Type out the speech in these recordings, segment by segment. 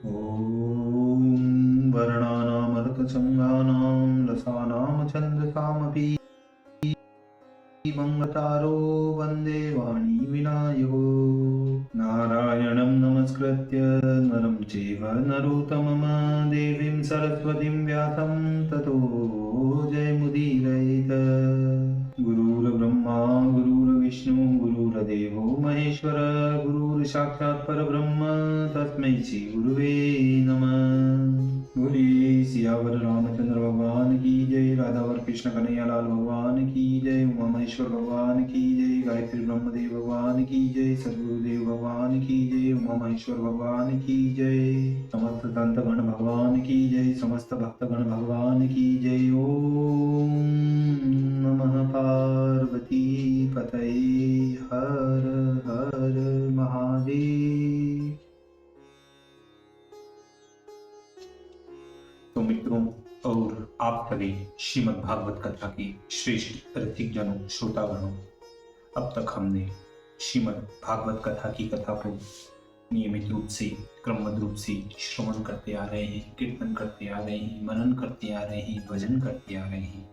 ॐ वर्णानामर्थसङ्गानां रसानां छन्दसामपि मंगतारो वन्दे वाणी विनायको नारायणं नमस्कृत्य नरं चैव नरोत्तमं देवीं सरस्वतीं व्यासं ततो जयमुदीरयेत्। गुरुर्ब्रह्मा गुरुर्विष्णु गुरुर्देवो महेश्वर गुरुर्साक्षात् परब्रह्म तस्मै श्री गुरुवे नमः। बोलिए सियावर रामचंद्र भगवान की जय, राधावर कृष्ण कन्हैया लाल भगवान की जय, उमा महेश्वर भगवान की जय, गायत्री ब्रह्मदेव भगवान की जय, सदगुरुदेव भगवान की जय, उमा महेश्वर भगवान की जय, समस्त संतगण भगवान की जय, समस्त भक्तगण भगवान की जय। ओम नमः पार्वती पतये हर हर महादेव। तो मित्रों और आप सभी श्रीमद् भागवत कथा की श्रेष्ठ रसिक जनों श्रोतागणों, अब तक हमने श्रीमद् भागवत कथा की कथा को नियमित रूप से क्रमबद्ध रूप से श्रवण करते आ रहे हैं, कीर्तन करते आ रहे हैं, मनन करते आ रहे हैं, भजन करते आ रहे हैं।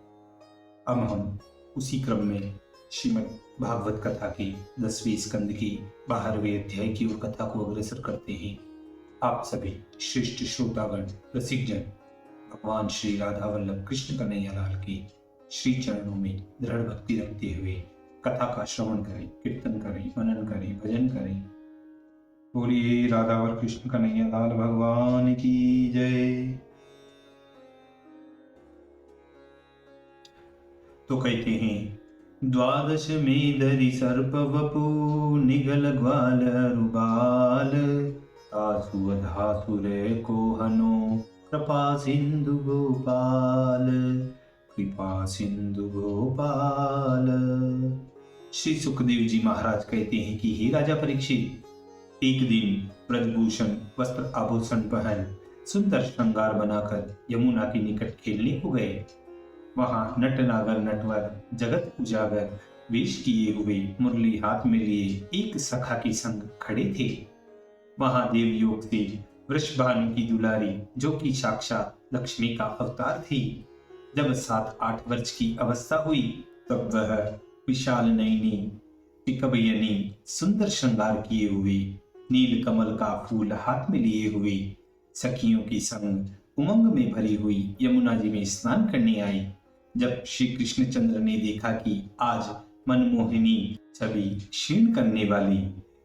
अब हम उसी क्रम में श्रीमद् भागवत कथा के 10वें स्कंद के 12वें अध्याय की ओर कथा को अग्रसर करते हैं। आप सभी श्रेष्ठ श्रोतागण रसिक जन भगवान श्री राधा वल्लभ कृष्ण कन्हैया लाल के श्री चरणों में दृढ़ भक्ति रखते हुए कथा का श्रवण करें, कीर्तन करें, मनन करें, भजन करें। बोलिए राधा वल्लभ कृष्ण कन्हैया लाल भगवान की जय। तो कहते हैं, द्वादश में धरि सर्प वपु निगल ग्वाल रुबाल, तासु अधासुर को हनो कृपा सिंधु गोपाल, कृपा सिंधु गोपाल। श्री सुखदेव जी महाराज कहते हैं कि हे राजा परीक्षित, एक दिन ब्रजभूषण वस्त्र आभूषण पहन सुंदर श्रृंगार बनाकर यमुना के निकट खेलने को गए। वहां नट नागर नटवर जगत उजागर वेश किए हुए मुरली हाथ में लिए एक सखा के संग खड़े थे। वहां देवयोग से वृषभानु की दुलारी, जो कि साक्षात लक्ष्मी का अवतार थी, जब 7-8 वर्ष की अवस्था हुई तब वह विशाल नयनी पिकबयनी सुंदर श्रृंगार किए हुए नील कमल का फूल हाथ में लिए हुए सखियों के संग उमंग में भरी हुई यमुना जी में स्नान करने आई। जब श्री कृष्णचंद्र ने देखा कि आज मनमोहिनी छवि क्षीण करने वाली,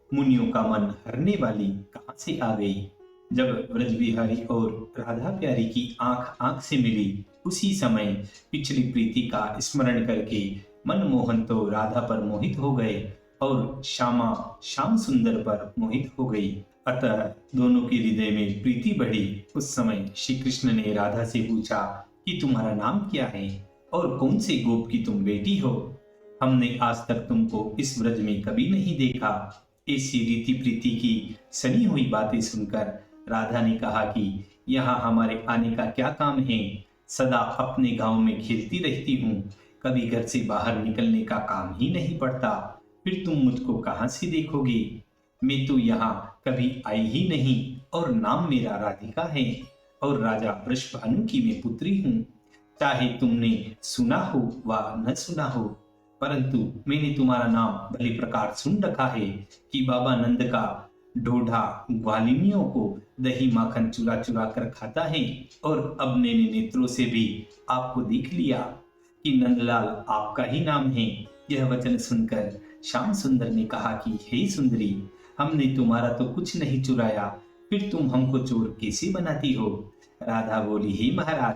मुनियों का मन हरने वाली कहां से आ गई, जब ब्रज बिहारी और राधा प्यारी की आंख आंख से मिली, उसी समय पिछली प्रीति का स्मरण करके मनमोहन तो राधा पर मोहित हो गए और श्यामा श्याम सुंदर पर मोहित हो गई। अतः दोनों के हृदय में प्रीति बढ़ी। उस समय श्री कृष्ण ने राधा से पूछा कि तुम्हारा नाम क्या है और कौन से गोप की तुम बेटी हो? हमने आज तक तुमको इस ब्रज में कभी नहीं देखा। ऐसी रीति प्रीति की सनी हुई बातें सुनकर राधा ने कहा कि यहाँ हमारे आने का क्या काम है? सदा अपने गांव में खेलती रहती हूँ, कभी घर से बाहर निकलने का काम ही नहीं पड़ता, फिर तुम मुझको कहाँ से देखोगे? मैं तो यहाँ कभी आई ही नहीं और नाम मेरा राधिका है और राजा वृषभानु की मैं पुत्री हूँ। चाहे तुमने सुना हो व न सुना हो, परंतु मैंने तुम्हारा नाम भली प्रकार सुन रखा है कि बाबा नंद का ढोढ़ा ग्वालिनियों को दही माखन चुरा चुरा कर खाता है, और अब मैंने नेत्रों से भी आपको देख लिया कि नंदलाल आपका ही नाम है। यह वचन सुनकर श्याम सुंदर ने कहा कि हे सुंदरी, हमने तुम्हारा तो कुछ नहीं चुराया, फिर तुम हमको चोर कैसे बनाती हो? राधा बोली, हे महाराज,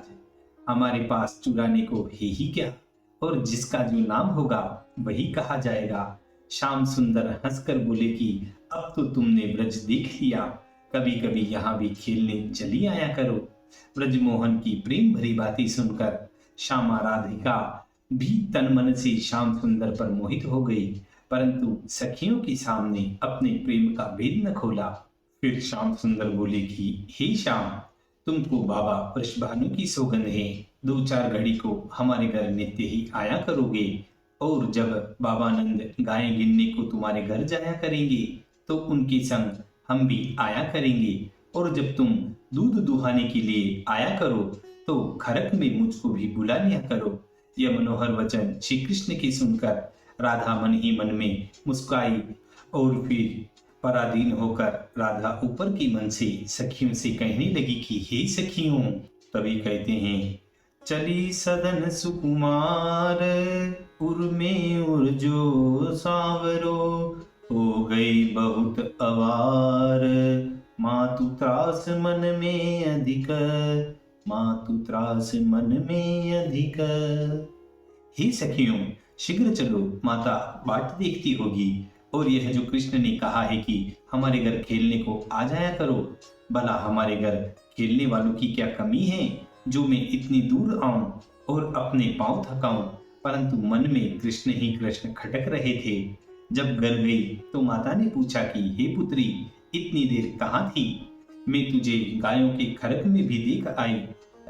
हमारे पास चुराने को है ही क्या, और जिसका जो नाम होगा वही कहा जाएगा। श्याम सुंदर हंसकर बोले कि अब तो तुमने ब्रज देख लिया, कभी कभी यहाँ भी खेलने चली आया करो। ब्रजमोहन की प्रेम भरी बातें सुनकर श्यामा राधिका भी तन मन से श्याम सुंदर पर मोहित हो गई, परंतु सखियों के सामने अपने प्रेम का भेद न खोला। फिर श्याम सुंदर बोले कि हे श्याम, तुमको बाबा वृषभानु की सौगंध है, 2-4 घड़ी को हमारे घर नित्य ही आया करोगे, और जब बाबा नंद गायें गिनने को तुम्हारे घर जाया करेंगे तो उनके संग हम भी आया करेंगे, और जब तुम दूध दुहाने के लिए आया करो तो खरक में मुझको भी बुला लिया करो। यह मनोहर वचन श्री कृष्ण की सुनकर राधा मन ही मन में मुस्काई और फिर पराधीन होकर राधा ऊपर की मन से सखियों से कहने लगी कि हे सखियों। तभी कहते हैं, चली सदन सुकुमार उर में उर जो सांवरो, हो गई बहुत अवार मातु त्रास मन में अधिक, मातु त्रास मन में अधिक। हे सखियों, शीघ्र चलो, माता बाट देखती होगी। और यह जो कृष्ण ने कहा है कि हमारे घर खेलने को आ जाया करो, भला हमारे घर खेलने वालों की क्या कमी है जो मैं इतनी दूर आऊं और अपने पांव थकाऊं। परंतु मन में कृष्ण ही कृष्ण खटक रहे थे। जब घर गई तो माता ने पूछा कि हे पुत्री, इतनी देर कहाँ थी? मैं तुझे गायों के खरक में भी देख आई।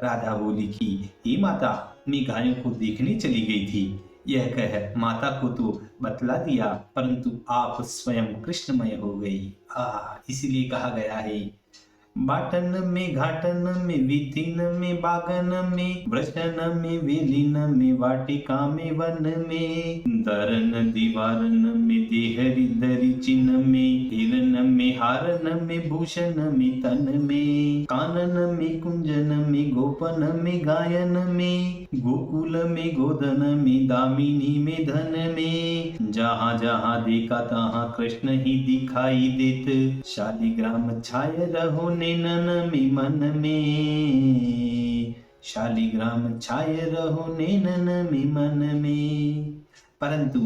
राधा बोली कि हे माता, मैं गायों को देखने चली गई थी। यह कह माता को तो बतला दिया, परंतु आप स्वयं कृष्णमय हो गई। इसीलिए कहा गया है, बाटन में घाटन में वितिन में बागन में वृषण में वेलिन में वाटिका में वन में दरन दीवारन में देहरी दरी चिन्ह में हिरन में हारन में भूषण में तन में कानन में कुंजन में गोपन में गायन में गोकुल में गोदन में दामिनी में धन में जहाँ जहाँ देखा तहाँ कृष्ण ही दिखाई देत शालिग्राम छाय रहो नैनन में मन में शालिग्राम छाय रहो नैनन में मन में। परंतु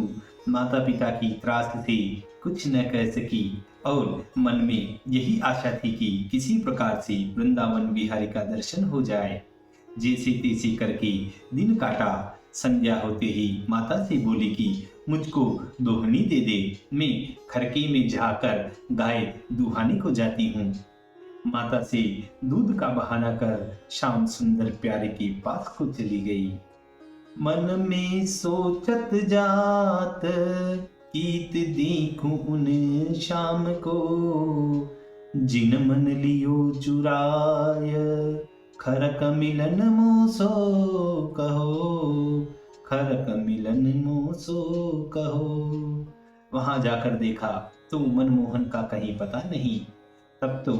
माता पिता की त्रास से कुछ न कह सकी और मन में यही आशा थी कि किसी प्रकार से वृंदावन बिहारी का दर्शन हो जाए। जैसे तैसे करके दिन काटा। संध्या होते ही माता से बोली कि मुझको दोहनी दे दे, मैं खरके में जाकर गाय दुहाने को जाती हूँ। माता से दूध का बहाना कर श्याम सुंदर प्यारे के पास को चली गई। मन में सोचत जात कीत देखूं उन शाम को, जिन मन लियो चुराय खरक मिलन मोसो कहो, खरक मिलन मोसो कहो। वहां जाकर देखा तो मनमोहन का कहीं पता नहीं। तब तो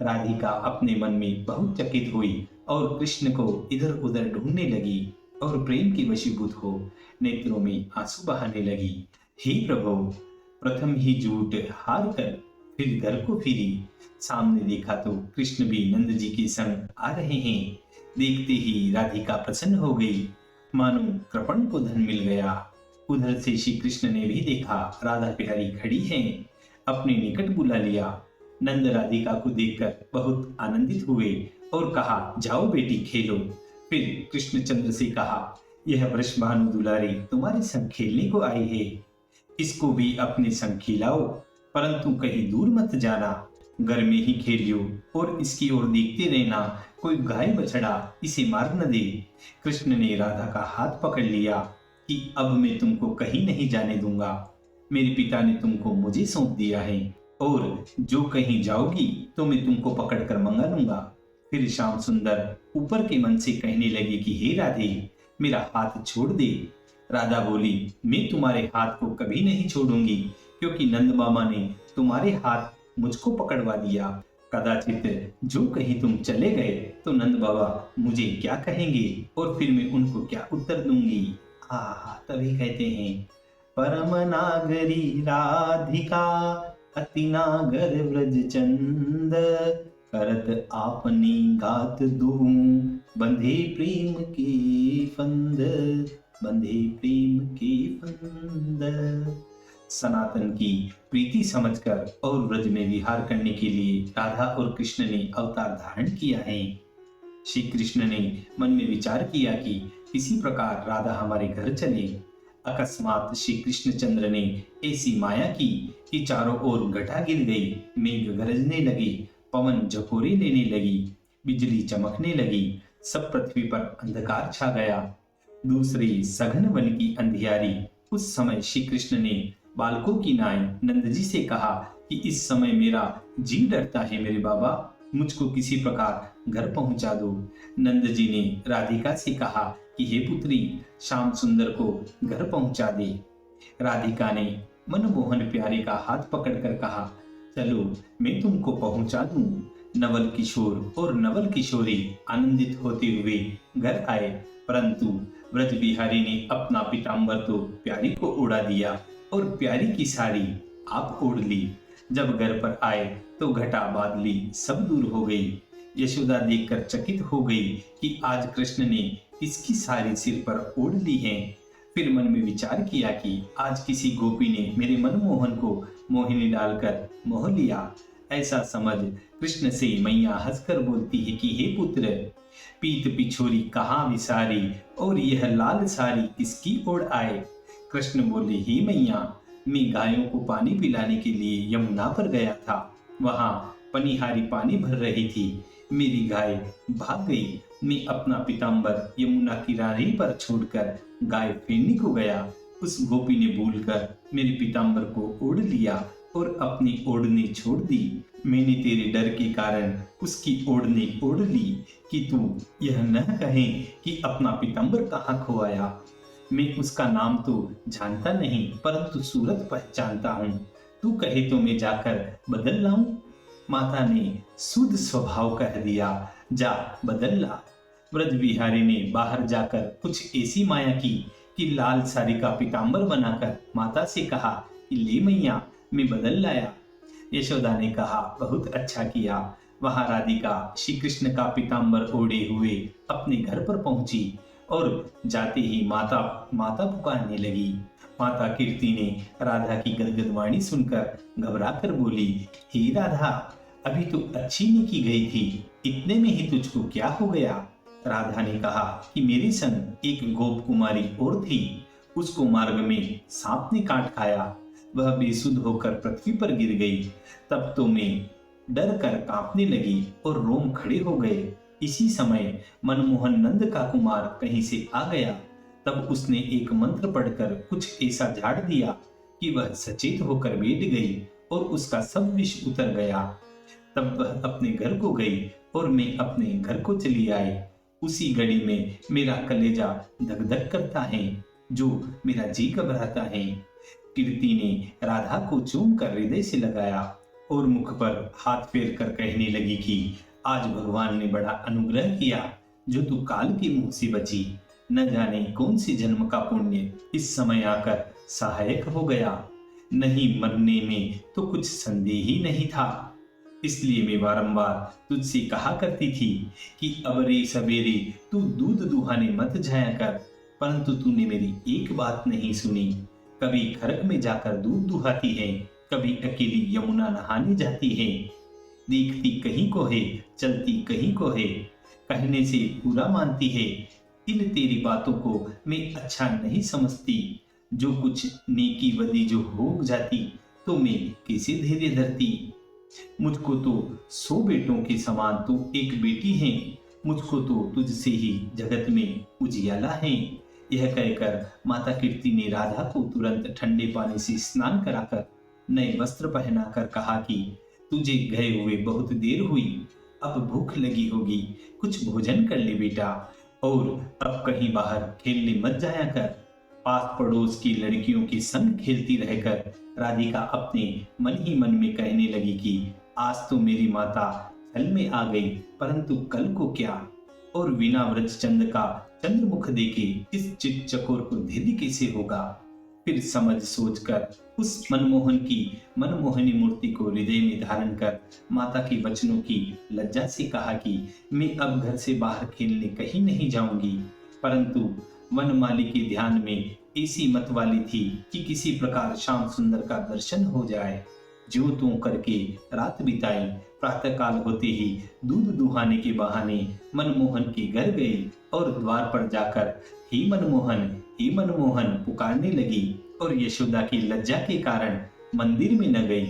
राधिका अपने मन में बहुत चकित हुई और कृष्ण को इधर उधर ढूंढने लगी और प्रेम की वशीभूत हो नेत्रों में आंसू बहाने लगी। हे प्रभु, प्रथम ही झूठ हार कर फिर घर को फिरी। सामने देखा तो कृष्ण भी नंद जी के संग आ रहे हैं। देखते ही राधिका प्रसन्न हो गई, मानो कृपण को धन मिल गया। उधर से श्री कृष्ण ने भी देखा राधा बिहारी खड़ी हैं, अपने निकट बुला लिया। नंद राधिका को देखकर बहुत आनंदित हुए और कहा, जाओ बेटी खेलो। फिर कृष्णचंद्र से कहा, यह वृषभानु दुलारी तुम्हारे संग खेलने को आई है, इसको भी अपने संग खिलाओ, परंतु कहीं दूर मत जाना, घर में ही खेलियो और इसकी ओर देखते रहना, कोई गाय बछड़ा इसे मार न दे। कृष्ण ने राधा का हाथ पकड़ लिया कि अब मैं तुमको कहीं नहीं जाने दूंगा। मेरे पिता ने तुमको मुझे सौंप दिया है और जो कहीं जाओगी तो मैं तुमको पकड़कर मंगा लूंगा। फिर श्याम सुंदर ऊपर के मन से कहने लगे कि हे राधे, मेरा हाथ छोड़ दे। राधा बोली, मैं तुम्हारे हाथ को कभी नहीं छोड़ूंगी, क्योंकि नंद मामा ने तुम्हारे हाथ मुझको पकड़वा दिया। कदाचित जो कहीं तुम चले गए तो नंद बाबा मुझे क्या कहेंगे और फिर मैं उनको क्या उत्तर दूंगी। तभी कहते हैं, परम नागरी राधिका अति नागर व्रज चंद, करत आपनी गात दूं बंधे प्रेम के फंद, बंधे प्रेम के फंद। सनातन की प्रीति समझकर और व्रज में विहार करने के लिए राधा और कृष्ण ने अवतार धारण किया है। श्री कृष्ण ने मन में विचार किया कि किसी प्रकार राधा हमारे घर चले। अकस्मात श्री कृष्णचंद्र ने ऐसी माया की कि चारों ओर घटा गिर गई, मेघ गरजने लगे, पवन झकोरे लेने लगी, बिजली चमकने लगी, सब पृथ्वी पर अंधकार छा गया। दूसरी सघन वन की अंधियारी। उस समय श्री कृष्ण ने बालकों की नाई नंद जी से कहा कि इस समय मेरा जी डरता है मेरे बाबा, मुझको किसी प्रकार घर पहुंचा दो। नंद जी ने राधिका से कहा कि हे पुत्री, श्याम सुंदर को घर पहुंचा दे। राधिका ने मनमोहन प्यारे का हाथ पकड़कर कहा, चलो मैं तुमको पहुंचा दूं। नवल किशोर और नवल किशोरी आनंदित होते हुए घर आए, परंतु ब्रज बिहारी ने अपना पीताम्बर तो प्यारी को उड़ा दिया और प्यारी की साड़ी आप ओढ़ ली। जब घर पर आए तो घटा बादली सब दूर हो गई। यशोदा देखकर चकित हो गई कि आज कृष्ण ने किसकी साड़ी सिर पर ओढ़ ली है। फिर मन में विचार किया कि आज किसी गोपी ने मेरे मनमोहन को मोहिनी डालकर मोह लिया। ऐसा समझ कृष्ण से मैया हंसकर बोलती है कि हे पुत्र, पीत पिछोरी कहाँ विसारी और यह लाल साड़ी किसकी ओर आए। कृष्ण बोले, हे मैया, मैं गायों को पानी पिलाने के लिए यमुना पर गया था। वहां पनिहारी पानी भर रही थी, मेरी गाय भाग गई। मैं अपना पीताम्बर यमुना किनारे पर छोड़कर गाय फेरने को गया। उस गोपी ने भूलकर मेरे पीताम्बर को ओढ़ लिया और अपनी ओढ़नी छोड़ दी। मैंने तेरे डर के कारण उसकी ओढ़नी ओढ़ ली कि तू यह न कहे कि अपना पीताम्बर कहाँ खोया। मैं उसका नाम तो जानता नहीं, परंतु सूरत पहचानता हूँ। तू कहे तो मैं जाकर बदल लाऊं। माता ने शुद्ध स्वभाव कह दिया, जा बदल ला। ब्रज बिहारी ने बाहर जाकर कुछ ऐसी माया की कि लाल साड़ी का पीताम्बर बनाकर माता से कहा कि ले मैया, मैं बदल लाया। यशोदा ने कहा, बहुत अच्छा किया। वहां राधिका श्री कृष्ण का पीताम्बर ओढ़े हुए अपने घर पर पहुंची और जाते ही माता माता पुकारने लगी। माता कीर्ति ने राधा की गदगद वाणी सुनकर घबरा कर बोली, हे राधा, अभी तो अच्छी निकी गई थी, इतने में ही तुझको क्या हो गया। राधा ने कहा कि मेरे संग एक गोप कुमारी और थी, उसको मार्ग में सांप ने काट खाया, वह बेसुध होकर पृथ्वी पर गिर गई। तब तो मैं डर कर कांपने लगी और रोम खड़े हो गए। इसी समय मनमोहन नंद का कुमार कहीं से आ गया। तब उसने एक मंत्र पढ़कर कुछ ऐसा झाड़ दिया कि वह सचेत होकर बैठ गई और उसका सब विष उतर गया। तब वह अपने घर को गई और मैं अपने घर को चली आई। उसी घड़ी में मेरा कलेजा धक धक करता है, जो मेरा जी घबराता है। कीर्ति ने राधा को चूम कर हृदय से लगाया और मुख पर हाथ फेर कर कहने लगी कि आज भगवान ने बड़ा अनुग्रह किया, जो तू काल के मुंह से बची। न जाने कौन सी जन्म का पुण्य इस समय आकर सहायक हो गया। नहीं मरने में तो कुछ संदेह ही नहीं था। इसलिए मैं बारंबार तुझसे कहा करती थी कि अबरे सवेरे तू दूध दुहाने मत जाया कर, परंतु तूने मेरी एक बात नहीं सुनी। कभी खरक में जाकर दूध दुहाती है, कभी अकेली यमुना नहाने जाती है। देखती कहीं को है, चलती कहीं को है, कहने से पूरा मानती है। इन तेरी बातों को मैं अच्छा नहीं समझती। जो कुछ नेकी बदी जो हो जाती तो मैं कैसे धैर्य धरती। मुझको तो 100 बेटों के समान तो एक बेटी है, मुझको तो तुझसे ही जगत में उजियाला है। यह कहकर माता कीर्ति ने राधा को तुरंत ठंडे पानी से स्नान कराकर नए वस्त्र पहनाकर कहा कि तुझे गए हुए बहुत देर हुई, अब भूख लगी होगी, कुछ भोजन कर ले बेटा, और अब कहीं बाहर खेलने मत जाया कर। पास पड़ोस की लड़कियों के संग खेलती रहकर राधिका अपने मन ही मन में कहने लगी कि आज तो मेरी माता छल में आ गई, परंतु कल को क्या। और बिना व्रजचंद का चंद्रमुख देखे इस चित चकोर को धैर्य कैसे होगा। फिर समझ सोचकर उस मनमोहन की मनमोहनी मूर्ति को हृदय में धारण कर माता के वचनों की लज्जा से कहा कि मैं अब घर से बाहर खेलने कहीं नहीं जाऊंगी। परंतु वनमाली के ध्यान में ऐसी मत वाली थी कि किसी प्रकार श्याम सुंदर का दर्शन हो जाए। ज्यों त्यों करके रात बिताई। प्रातःकाल होते ही दूध दुहाने के बहाने मनमोहन के घर गई और द्वार पर जाकर हे मनमोहन पुकारने लगी और यशोदा की लज्जा के कारण मंदिर में न गई।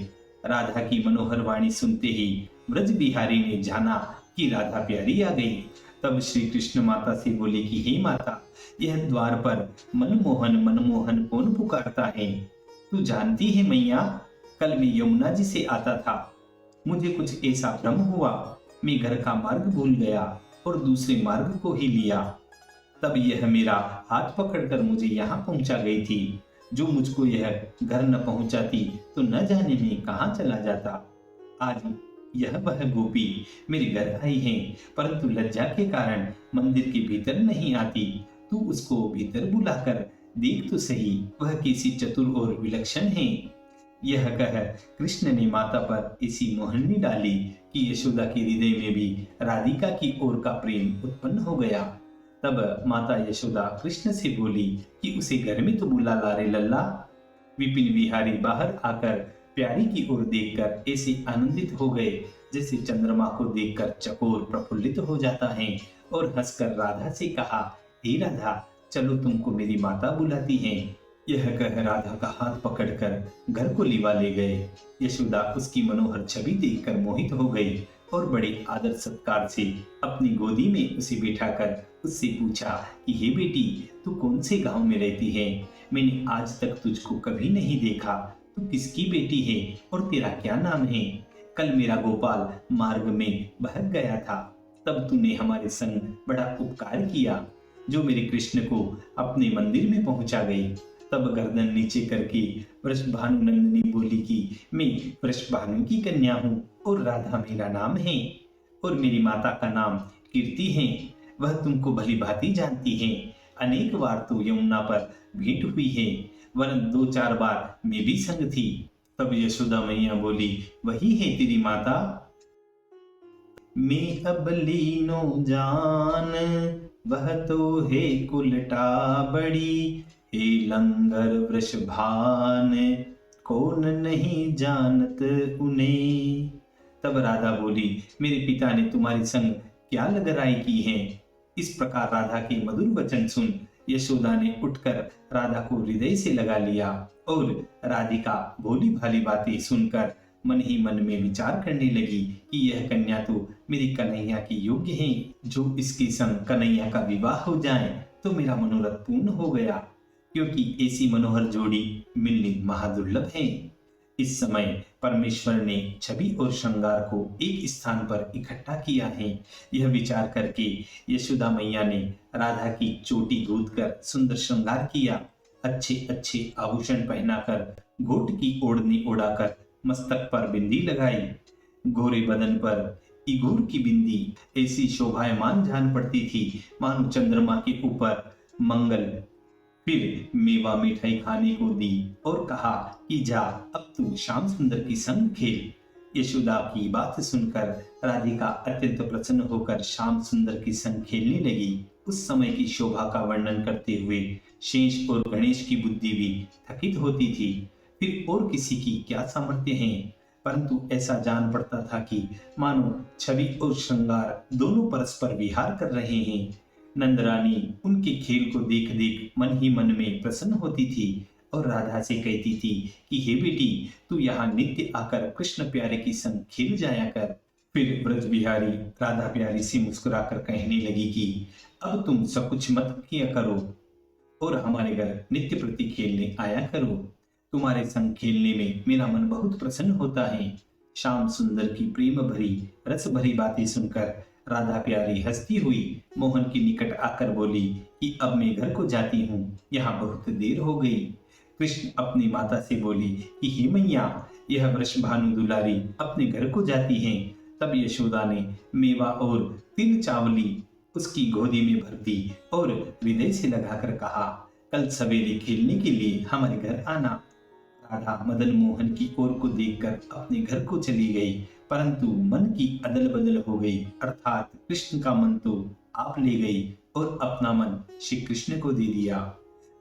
राधा की मनोहर वाणी सुनते ही ब्रज बिहारी ने जाना कि राधा प्यारी आ गई। तब श्री कृष्ण माता से बोले कि हे माता, यह द्वार पर मनमोहन कौन पुकारता है। तू जानती है मैया, कल मैं यमुना जी से आता था, मुझे कुछ ऐसा भ्रम हुआ मैं घर का मार्ग भूल गया और दूसरे मार्ग को ही लिया। तब यह मेरा हाथ पकड़कर मुझे यहाँ पहुंचा गई थी। जो मुझको यह घर न पहुंचाती तो न जाने में कहाँ चला जाता। आज यह वह गोपी मेरे घर आई है, परंतु लज्जा के कारण मंदिर के भीतर नहीं आती। तू उसको भीतर बुलाकर देख तो सही, वह कैसी चतुर और विलक्षण है। यह कह कृष्ण ने माता पर ऐसी मोहनी डाली कि यशोदा के हृदय में भी राधिका की ओर का प्रेम उत्पन्न हो गया। तब माता यशोदा कृष्ण से बोली कि उसे घर में तो बुला ला रे लल्ला। विपिन विहारी बाहर आकर प्यारी की ओर देखकर ऐसे आनंदित हो गए जैसे चंद्रमा को देखकर चकोर प्रफुल्लित हो जाता है, और हंसकर राधा से कहा, हे राधा, चलो तुमको मेरी माता बुलाती है। यह कह राधा का हाथ पकड़कर घर को लिवा ले गए। यशोदा उसकी मनोहर छवि देखकर मोहित हो गई और बड़े आदर सत्कार से अपनी गोदी में उसे बिठाकर उससे पूछा कि हे बेटी, तू कौन से गांव में रहती है? मैंने आज तक तुझको कभी नहीं देखा। तू किसकी बेटी है और तेरा क्या नाम है? कल मेरा गोपाल मार्ग में बहक गया था, तब तूने हमारे संग बड़ा उपकार किया, जो मेरे कृष्ण को अपने मंदिर में पहुंचा गई। तब गर्दन नीचे करके वृषभानु नंदिनी बोली कि मैं वृषभानु की कन्या हूँ और राधा मेरा नाम है और मेरी माता का नाम कीर्ति है। वह तुमको भली भांति जानती है। अनेक बार तो यमुना पर भेंट हुई है, वरन 2-4 बार मैं भी संग थी। तब यशोदा मैया बोली, वही है तेरी माता? मैं अब लीनो जान, वह तो है कुलटा बड़ी, हे लंगर वृषभान, कौन नहीं जानत उन्हें। तब राधा बोली, मेरे पिता ने तुम्हारी संग क्या लगराई की है? इस प्रकार राधा के मधुर वचन सुन यशोदा ने उठकर राधा को हृदय से लगा लिया और राधिका भोली भाली बातें सुनकर मन ही मन में विचार करने लगी कि यह कन्या तो मेरी कन्हैया की योग्य है। जो इसके संग कन्हैया का विवाह हो जाए तो मेरा मनोरथ पूर्ण हो गया, क्योंकि ऐसी मनोहर जोड़ी मिलनी महादुर्लभ है। इस समय परमेश्वर ने छवि और श्रृंगार को एक स्थान पर इकट्ठा किया है। यह विचार करके यशोदा मैया ने राधा की चोटी गूंथ कर सुंदर श्रृंगार किया। अच्छे अच्छे आभूषण पहनाकर, घोट की ओढ़नी ओढ़ाकर, मस्तक पर बिंदी लगाई। गोरे बदन पर इगोर की बिंदी ऐसी शोभायमान जान पड़ती थी मानो चंद्रमा के ऊपर मंगल। फिर मेवा मिठाई खाने को दी और कहा कि जा, अब तू श्याम सुंदर की संग खेल। यशोदा की बात सुनकर राधिका अत्यंत प्रसन्न होकर श्याम सुंदर की संग खेलने लगी। उस समय की शोभा का वर्णन करते हुए शेष और गणेश की बुद्धि भी थकित होती थी। फिर और किसी की क्या सामर्थ्य है, परंतु ऐसा जान पड़ता था कि मानो छवि और श्रृंगार दोनों परस्पर विहार कर रहे हैं। नंदरानी उनके खेल को देख देख मन ही मन में प्रसन्न होती थी और राधा से कहती थी कि हे बेटी, तू यहाँ नित्य आकर कृष्ण प्यारे की संग खेल जाया कर। फिर ब्रज बिहारी राधा प्यारी से मुस्कुराकर कहने लगी कि अब तुम सब कुछ मत किया करो और हमारे घर नित्य प्रति खेलने आया करो। तुम्हारे संग खेलने में मेरा मन बहुत प्रसन्न होता है। श्याम सुंदर की प्रेम भरी रस भरी बातें सुनकर राधा प्यारी हंसती हुई मोहन के निकट आकर बोली कि अब मैं घर को जाती हूँ, यहाँ बहुत देर हो गई। कृष्ण अपनी माता से बोली कि हे मैया, यह वृषभानु दुलारी अपने घर को जाती हैं। तब यशोदा ने मेवा और तिल चावली उसकी गोदी में भर दी और हृदय से लगाकर कहा, कल सवेरे खेलने के लिए हमारे घर आना। राधा मदन मोहन की ओर को देखकर अपने घर को चली गई, परंतु मन की अदल बदल हो गई, अर्थात कृष्ण का मन तो आप ले गई और अपना मन श्री कृष्ण को दे दिया।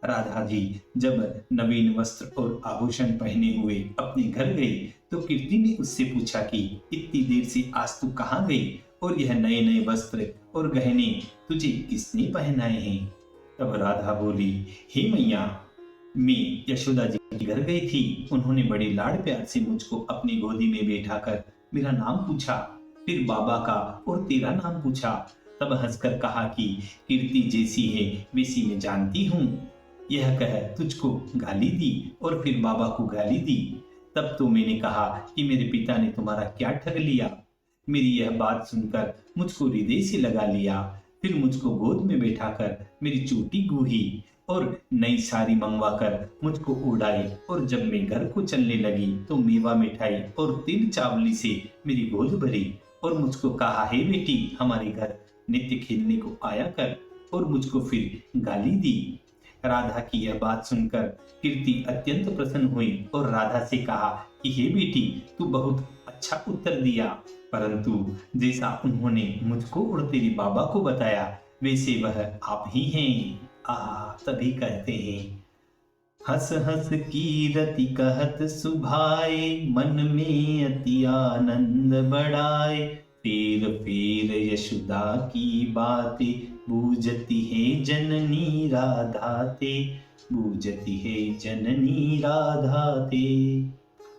राधा जी जब नवीन वस्त्र और आभूषण पहने हुए अपने घर गई तो कीर्ति ने उससे पूछा कि इतनी देर से आज तू कहाँ गई और यह नए नए वस्त्र और गहने तुझे किसने पहनाए हैं? तब राधा बोली, हे मैया, मैं यशोदा जी के घर गई थी। उन्होंने बड़े लाड़ प्यार से मुझको अपनी गोदी में बैठाकर मेरा नाम पूछा, फिर बाबा का और तेरा नाम पूछा। तब हंसकर कहा कि कीर्ति जैसी है वैसी मैं जानती हूँ। यह कह तुझको गाली दी और फिर बाबा को गाली दी। तब तो मैंने कहा कि मेरे पिता ने तुम्हारा क्या ठग लिया। मेरी यह बात सुनकर मुझको हृदय से लगा लिया। फिर मुझको गोद में बैठाकर मेरी चोटी गूही और नई साड़ी मंगवाकर मुझको ओढ़ाई, और जब मैं घर को चलने लगी तो मेवा मिठाई और तिल चावली से मेरी गोद भरी और मुझको कहा, हे बेटी, हमारे घर नित्य खेलने को आया कर, और मुझको फिर गाली दी। राधा की यह बात सुनकर कीर्ति अत्यंत प्रसन्न हुई और राधा से कहा कि हे बेटी, तू बहुत अच्छा उत्तर दिया, परंतु जैसा उन्होंने मुझको और तेरे बाबा को बताया वैसे वह आप ही हैं। तभी कहते हैं, हंस हंस की रति कहत सुभाए, मन में अति आनंद बढ़ाए, फेर फेर यशोदा की बातें, बूझती है जननी राधा ते, बूझती है जननी राधा ते।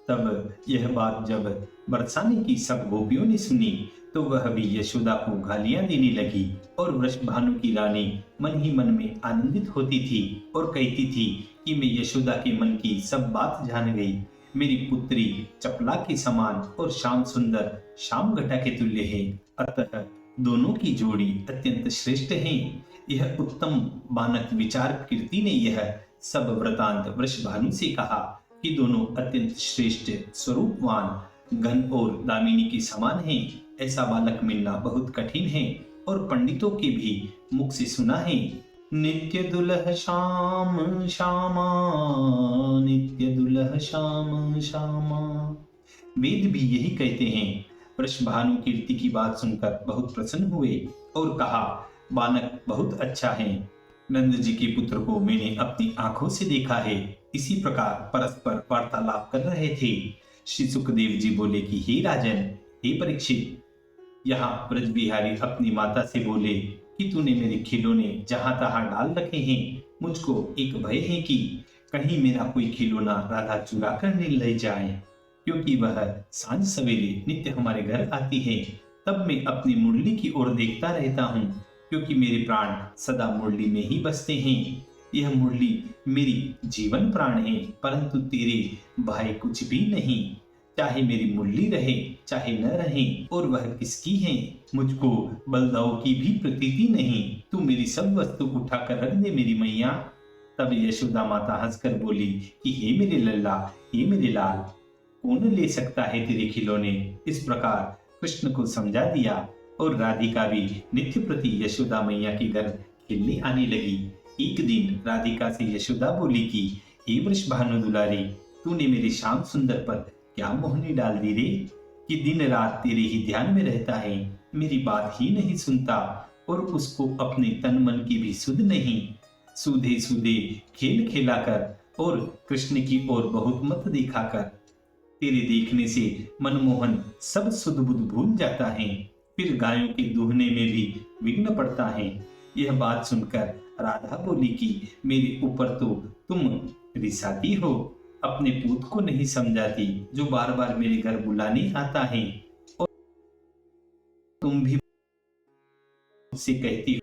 तब यह बात जब बरसाने की सब गोपियों ने सुनी तो वह भी यशोदा को गालियां देने लगी, और वृषभानु की रानी मन ही मन में आनंदित होती थी और कहती थी कि मैं यशोदा के मन की सब बात जान गई। मेरी पुत्री चपला के समान और श्याम सुंदर श्याम घटा के तुल्य है, अतः दोनों की जोड़ी अत्यंत श्रेष्ठ है। यह उत्तम बानक विचार कीर्ति ने यह सब वृतांत वृषभानु से कहा कि दोनों अत्यंत श्रेष्ठ स्वरूपवान घन और दामिनी के समान हैं। ऐसा बालक मिलना बहुत कठिन है और पंडितों के भी मुख से सुना है। नित्य दुल्ह श्याम श्यामा, नित्य दुल्ह श्याम श्यामा, वेद भी यही कहते हैं। वृषभानु कीर्ति की बात सुनकर बहुत प्रसन्न हुए और कहा, बालक बहुत अच्छा है। नंद जी के पुत्र को मैंने अपनी आंखों से देखा है। इसी प्रकार परस्पर वार्तालाप कर रहे थे। श्री सुखदेव जी बोले कि हे राजन, हे परीक्षित, यहाँ ब्रज बिहारी अपनी माता से बोले कि तूने मेरे खिलौने जहां तहां डाल रखे हैं। मुझको एक भय है कि कहीं मेरा कोई खिलौना राधा चुरा कर नहीं ले जाए, क्योंकि वह सांझ सवेरे नित्य हमारे घर आती है। तब मैं अपनी मुरली की ओर देखता रहता हूँ, क्योंकि मेरे प्राण सदा मुरली में ही बसते हैं। यह मुरली मेरी जीवन प्राण है, परंतु तेरे भाई कुछ भी नहीं। चाहे मेरी मुरली रहे चाहे न रहे, और वह किसकी है, मुझको बलदाऊ की भी प्रतीति नहीं। तू मेरी सब वस्तु उठाकर रख दे मेरी मैया। तब यशोदा माता हंसकर बोली कि हे मेरे लल्ला, हे मेरे लाल, कौन ले सकता है तेरे खिलौने। इस प्रकार कृष्ण को समझा दिया और राधिका भी नित्य प्रति यशोदा मैया के घर खेलने आने लगी। एक दिन राधिका से यशोदा बोली कि हे वृषभानु दुलारी, तूने मेरे श्याम सुंदर पर क्या मोहनी डाल दी रे, कि दिन रात तेरे ही ध्यान में रहता है, मेरी बात ही नहीं सुनता, और उसको अपने तन मन की भी सुध नहीं। सूधे सूधे खेल खेला कर और कृष्ण की ओर बहुत मत देखा कर। तेरे देखने से मनमोहन सब सुध बुध भूल जाता है, फिर गायों के दूहने में भी विघ्न पड़ता है। यह बात सुनकर राधा बोली कि मेरे ऊपर तो तुम रिसाती हो, अपने पूत को नहीं समझाती जो बार बार मेरे घर बुलाने आता है, और तुम भी मुझसे कहती हो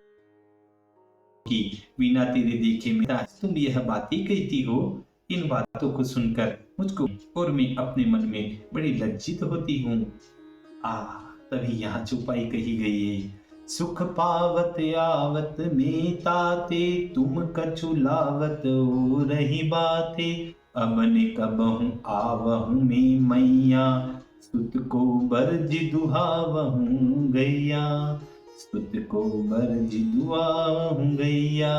कि बिना तेरे देखे मेरा तुम यह बातें कहती हो। इन बातों को सुनकर मुझको और मैं अपने मन में बड़ी लज्जित होती हूँ। तभी यहाँ चौपाई कही गई है, सुख पावत आवत में ताते, तुम कछु लावत हो रही बाते, अबने कबहू आवहूँ में मैया, सुत को बरज दुहावहूँ गैया, सुत को बरज दुहावहूँ गैया।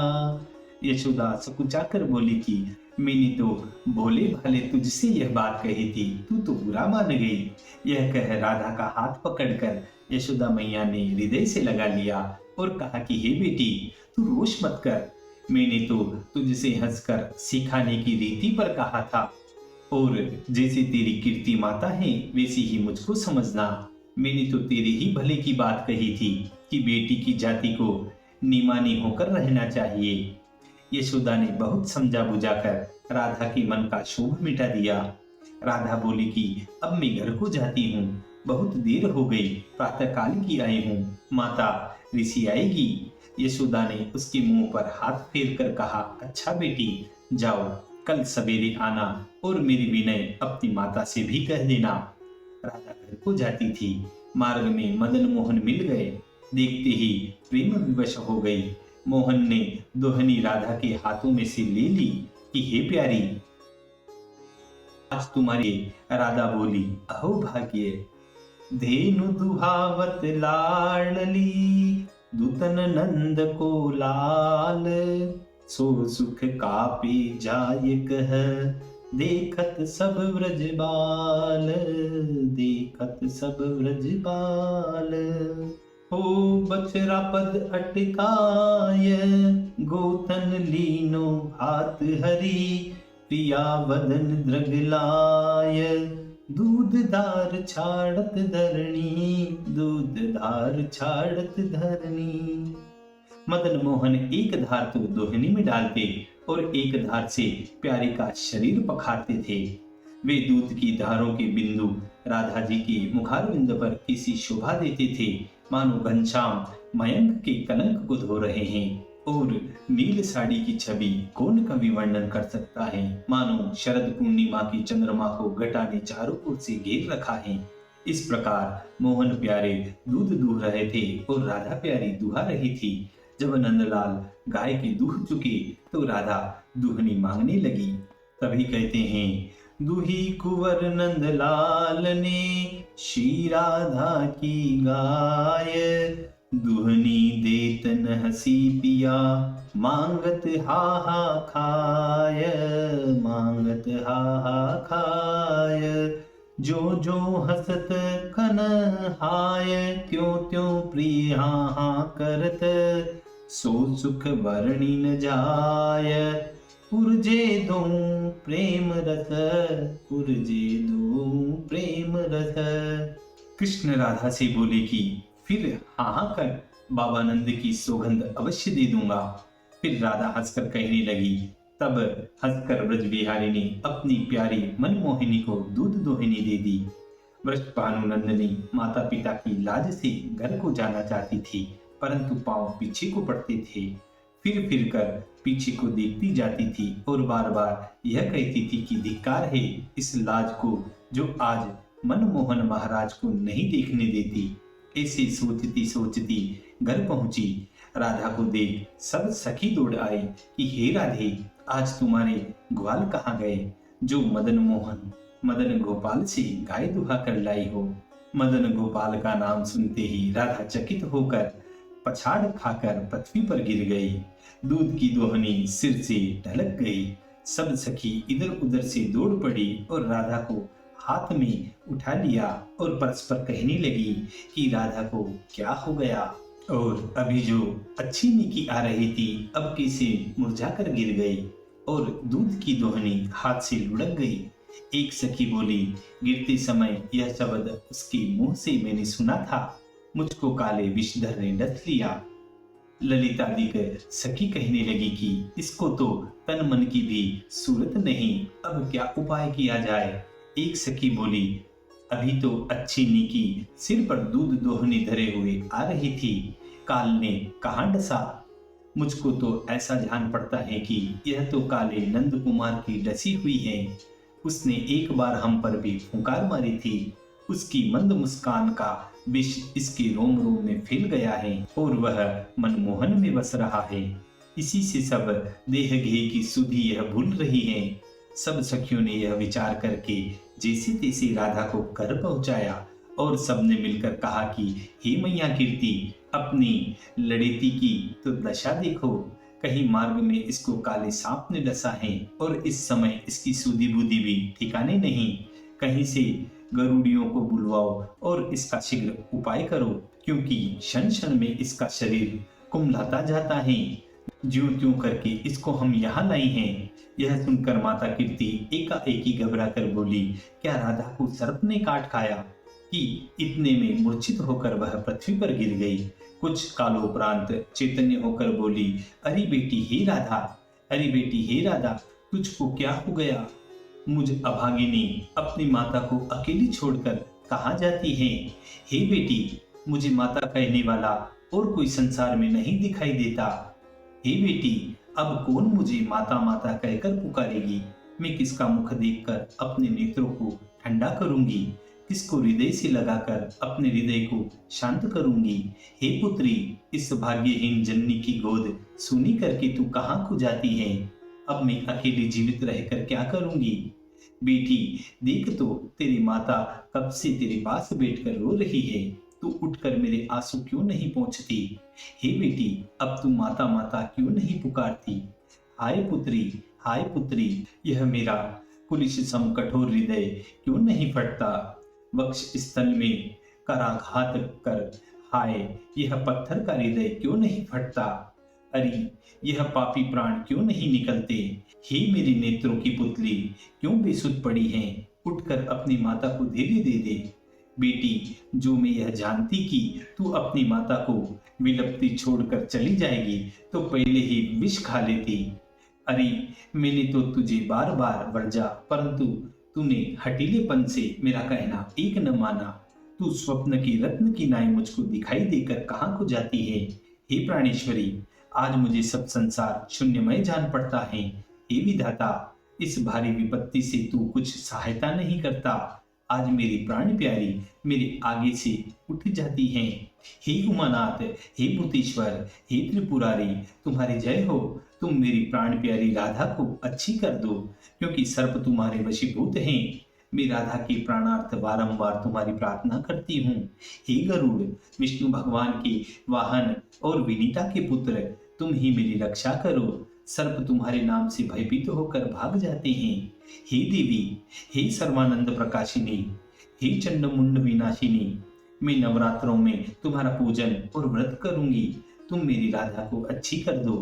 यशोदा सकुचाकर बोली कि मैंने तो भोले भाले तुझसे यह बात कही थी, तू तो बुरा मान गई। यह कह राधा का हाथ पकड़कर यशोदा मैया ने हृदय से लगा लिया और कहा कि हे बेटी, तू रोष मत कर, मैंने तो तुझसे हंसकर सिखाने की रीति पर कहा था, और जैसे तेरी कीर्ति माता है वैसी ही मुझको समझना। मैंने तो तेरे ही भले की बात कही थी कि बेटी की जाति को निमानी होकर रहना चाहिए। यशोदा ने बहुत समझा बुझाकर राधा के मन का क्षोभ मिटा दिया। राधा बोली कि अब मैं घर को जाती हूँ, बहुत देर हो गई, प्रातः काल की आई हूँ, माता ऋषि आएगी। यशोदा ने उसके मुंह पर हाथ फेर कर कहा, अच्छा बेटी, जाओ, कल सवेरे आना और मेरी विनय अपनी माता से भी कह देना। राधा घर को जाती थी। मार्ग में मदन मोहन मिल गए। देखते ही प्रेम विवश हो गई। मोहन ने दोहनी राधा के हाथों में से ले ली कि हे प्यारी, आज तुम्हारी। राधा बोली, अहो भाग्य, धेनु दुहावत लाडली, दूतन नंद को लाल, सो सुख कापे जाय कह, देखत सब व्रजबाल, देखत सब व्रजबाल। हो बछरा पद अटकाय, गोतन लीनो हाथ हरी, पिया वदन द्रगलाय, दूध धार छाड़त धरणी, दूध धार छाड़त धरणी। मदन मोहन एक धार तो दोहनी में डालते और एक धार से प्यारे का शरीर पखारते थे। वे दूध की धारों के बिंदु राधा जी के मुखारविंद पर किसी शोभा देते थे, मानो घनश्याम मयंक के कलंक को धो रहे हैं। और नील साड़ी की छवि कौन कवि वर्णन कर सकता है, मानो शरद पूर्णिमा की चंद्रमा को घटा ने चारों ओर से घेर रखा है। इस प्रकार मोहन प्यारे दूध दूह रहे थे और राधा प्यारी दुहा रही थी। जब नंदलाल गाय के दूह चुके तो राधा दूहनी मांगने लगी। तभी कहते हैं, दूही कुंवर नंदलाल ने, श्री राधा की गाय, दुहनी देतन हसी पिया, मांगत हा हा खाय, मांगत हा हा खाय। जो जो हसत कन हाय, त्यों त्यों प्रिय हा हा करत, सो सुख वर्णि न जाय। पुरजे दो प्रेम रस, पुरजे दो प्रेम रस। कृष्ण राधा से बोले कि फिर हाँ कर बाबा नंद की सौगंध अवश्य दे दूंगा। फिर राधा हंसकर कहने लगी। तब हंसकर ब्रज बिहारी ने अपनी प्यारी मनमोहिनी को दूध दोहनी दे दी। वृषभानु नंदिनी माता पिता की लाज से घर को जाना चाहती थी, परंतु पांव पीछे को पड़ते थे। फिर कर पीछे को देखती जाती थी और बार बार यह कहती थी कि धिक्कार है इस लाज को जो आज मनमोहन महाराज को नहीं देखने देती। ऐसे सोचती सोचती घर पहुंची। राधा को देख सब सखी दौड़ आए कि हे राधे, आज तुम्हारे ग्वाल कहाँ गए जो मदन गोपाल से गाय दुहा कर लाई हो। मदन गोपाल का नाम सुनते ही राधा चकित होकर पछाड़ खाकर पृथ्वी पर गिर गई। दूध की दोहनी सिर से ढलक गई। सब सखी इधर उधर से दौड़ पड़ी और राधा को हाथ में उठा लिया और परस्पर कहने लगी कि राधा को क्या हो गया, और अभी जो अच्छी निकी आ रही थी अब कैसे मुरझा कर गिर गई और दूध की दोहनी हाथ से लुढ़क गई। एक सखी बोली, गिरते समय यह शब्द उसके मुंह से मैंने सुना था, मुझको काले विषधर ने डस लिया। ललितादिक सखी कहने लगी कि इसको तो तन मन की भी सूरत नहीं, अब क्या उपाय किया जाए। एक सखी बोली, अभी तो अच्छी नीकी सिर पर दूध दोहनी धरे हुए आ रही थी, काल ने कहाँ डसा। मुझको तो ऐसा जान पड़ता है कि यह तो काले नंद कुमार की डसी हुई है। उसने एक बार हम पर भी फुंकार मारी थी, उसकी मंद मुस्कान का विष इसके रोम रोम में फैल गया है और वह मनमोहन में बस रहा है। इसी से सब देह गेह की सुधि यह भूल रही है। सब सखियों ने यह विचार करके जैसे तैसे राधा को घर पहुंचाया और सबने मिलकर कहा कि हे मैया कीर्ति, अपनी लड़ेती की तो दशा देखो, कहीं मार्ग में इसको काले सांप ने डसा है और इस समय इसकी सूदी बूदी भी ठिकाने नहीं। कहीं से गरुड़ियों को बुलवाओ और इसका शीघ्र उपाय करो, क्योंकि क्षण क्षण में इसका शरीर कुम्हलाता जाता है। ज्यों त्यों करके इसको हम यहाँ लाई हैं। यह सुनकर माता कीर्ति एकाएकी घबरा कर बोली, क्या राधा को सर्प ने काट खाया? कि इतने में मूर्छित होकर वह पृथ्वी पर गिर गई। कुछ कालोपरांत चैतन्य होकर बोली, अरे बेटी हे राधा, अरे बेटी हे राधा, तुझको क्या हो गया? मुझ अभागिनी अपनी माता को अकेली छोड़कर कहाँ जाती है? हे बेटी, मुझे माता कहने वाला और कोई संसार में नहीं दिखाई देता। हे बेटी, अब कौन मुझे माता माता कहकर पुकारेगी? मैं किसका मुख देखकर अपने नेत्रों को ठंडा करूंगी? इसको हृदय से लगाकर अपने हृदय को शांत करूंगी। हे पुत्री, इस भाग्यहीन जननी की गोद सूनी करके तू कहाँ खो जाती है? अब मैं अकेली जीवित रहकर क्या करूंगी? बेटी, देख तो तेरी माता कब से तेरे पास बैठकर रो रही है। तू उठकर मेरे आंसू क्यों नहीं पोंछती? हे बेटी, अब तू माता माता क्यों नहीं पुकारती? हाय पुत्री, हाय पुत्री, यह मेरा कुलिश सम कठोर हृदय क्यों नहीं फटता? वक्ष स्थल में कराघात कर, हाय यह पत्थर का हृदय क्यों नहीं फटता? अरे यह पापी प्राण क्यों नहीं निकलते? हे मेरी नेत्रों की पुतली, क्यों बेसुध पड़ी है? उठकर अपनी माता को धैर्य दे दे। बेटी, जो मैं यह जानती कि तू अपनी माता को विलपती छोड़कर चली जाएगी तो पहले ही विष खा लेती। अरे मैंने तो तुझे बार बार वर्जा, परंतु तूने हठीलेपन से मेरा कहना एक न माना। तू स्वप्न की रत्न की नाई मुझको दिखाई देकर कहाँ को जाती है? हे प्राणेश्वरी, आज मुझे सब संसार शून्यमय जान पड़ता है। हे विधाता, इस भारी विपत्ति से तू कुछ सहायता नहीं करता। आज मेरी प्राण प्यारी मेरे आगे से उठ जाती हैं। हे उमानाथ, हे भूतेश्वर, हे त्रिपुरारी, तुम्हारी जय हो। तुम मेरी प्राण प्यारी राधा को अच्छी कर दो, क्योंकि सर्प तुम्हारे वशीभूत हैं। मैं राधा के प्राणार्थ बारंबार तुम्हारी प्रार्थना करती हूँ। हे गरुड़, विष्णु भगवान के वाहन और विनीता के पुत्र, तुम ही मेरी रक्षा करो। सर्प तुम्हारे नाम से भयभीत होकर भाग जाते हैं। हे देवी, हे सर्वानंद प्रकाशिनी, हे चंडमुंड विनाशिनी, मैं नवरात्रों में तुम्हारा पूजन और व्रत करूंगी। तुम मेरी राधा को अच्छी कर दो।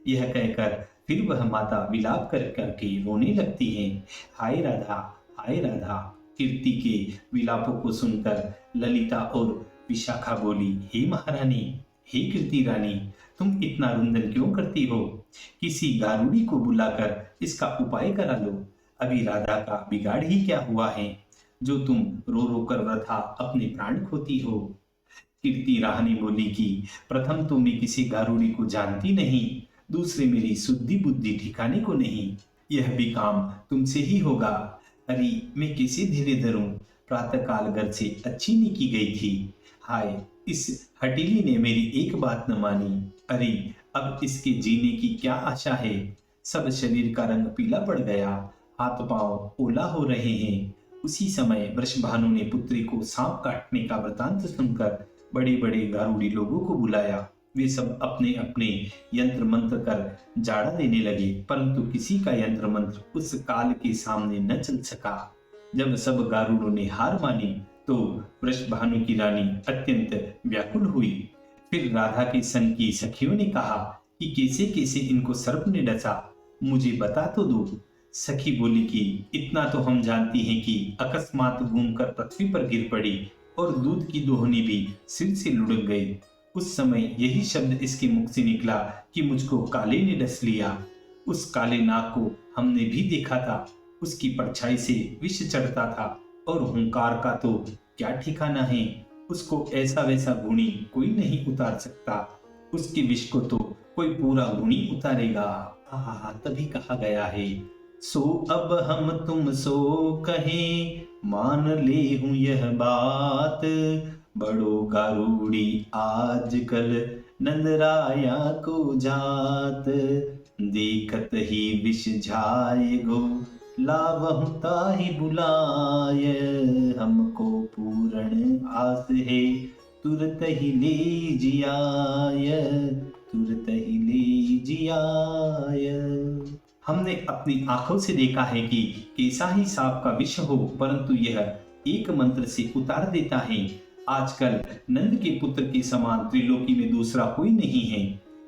यह कहकर फिर वह माता विलाप कर करके रोने लगती है। हाय राधा, हाय राधा। कीर्ति के विलापों को सुनकर ललिता और विशाखा बोली, हे महारानी, हे कीर्ति रानी, तुम इतना रुंदन क्यों करती हो? किसी गारुड़ी को बुलाकर इसका उपाय करा लो। अभी राधा का बिगाड़ ही क्या हुआ है जो तुम रो रो कर वृथा अपने प्राण खोती हो? कीर्ति रानी बोली कि प्रथम तो मैं किसी गारुड़ी को जानती नहीं, दूसरे मेरी शुद्धि बुद्धि ठिकाने को नहीं। यह भी काम तुमसे ही होगा। अरे मैं कैसे धीरे धरूं? प्रातःकाल घर से अच्छी निकी गई थी। हाय, इस हटीली ने मेरी एक बात न मानी। अरे अब इसके जीने की क्या आशा है? सब शरीर का रंग पीला पड़ गया, हाथ पांव ओला हो रहे हैं। उसी समय वृषभानु ने पुत्री को सांप काटने का वृतांत सुनकर बड़े बड़े गारुड़ी लोगों को बुलाया। वे सब अपने अपने यंत्र मंत्र कर जाड़ा देने लगे, परंतु किसी का यंत्र मंत्र उस काल के सामने न चल सका। जब सब गारुड़ों ने हार मानी तो वृषभानु की रानी अत्यंत व्याकुल हुई। फिर राधा के संग की सखियों ने कहा कि कैसे कैसे इनको सर्प ने डसा, मुझे बता तो दो। सखी बोली कि इतना तो हम जानती हैं कि अकस्मात घूमकर पृथ्वी पर गिर पड़ी और दूध की दोहनी भी सिर से लुढ़क गई। उस समय यही शब्द इसके मुख से निकला कि मुझको काले ने डस लिया। उस काले नाग को हमने भी देखा था, उसकी परछाई से विष चढ़ता था और हुंकार का तो क्या ठिकाना है। उसको ऐसा वैसा गुणी कोई नहीं उतार सकता, उसके विष को तो कोई पूरा गुणी उतारेगा। तभी कहा गया है, सो अब हम तुम सो कहें, मान ले हूं यह बात। बड़ो गारुड़ी आजकल नंदराया को जात। देखत ही विष जाए गो, लावहु ताहि बुलाय। हमको पूर्ण आस है, तुरत ही ले जियाय, तुरत ही ले जियाय। हमने अपनी आंखों से देखा है कि कैसा ही सांप का विष हो, परंतु यह एक मंत्र से उतार देता है। आजकल नंद के पुत्र के समान त्रिलोकी में दूसरा कोई नहीं है।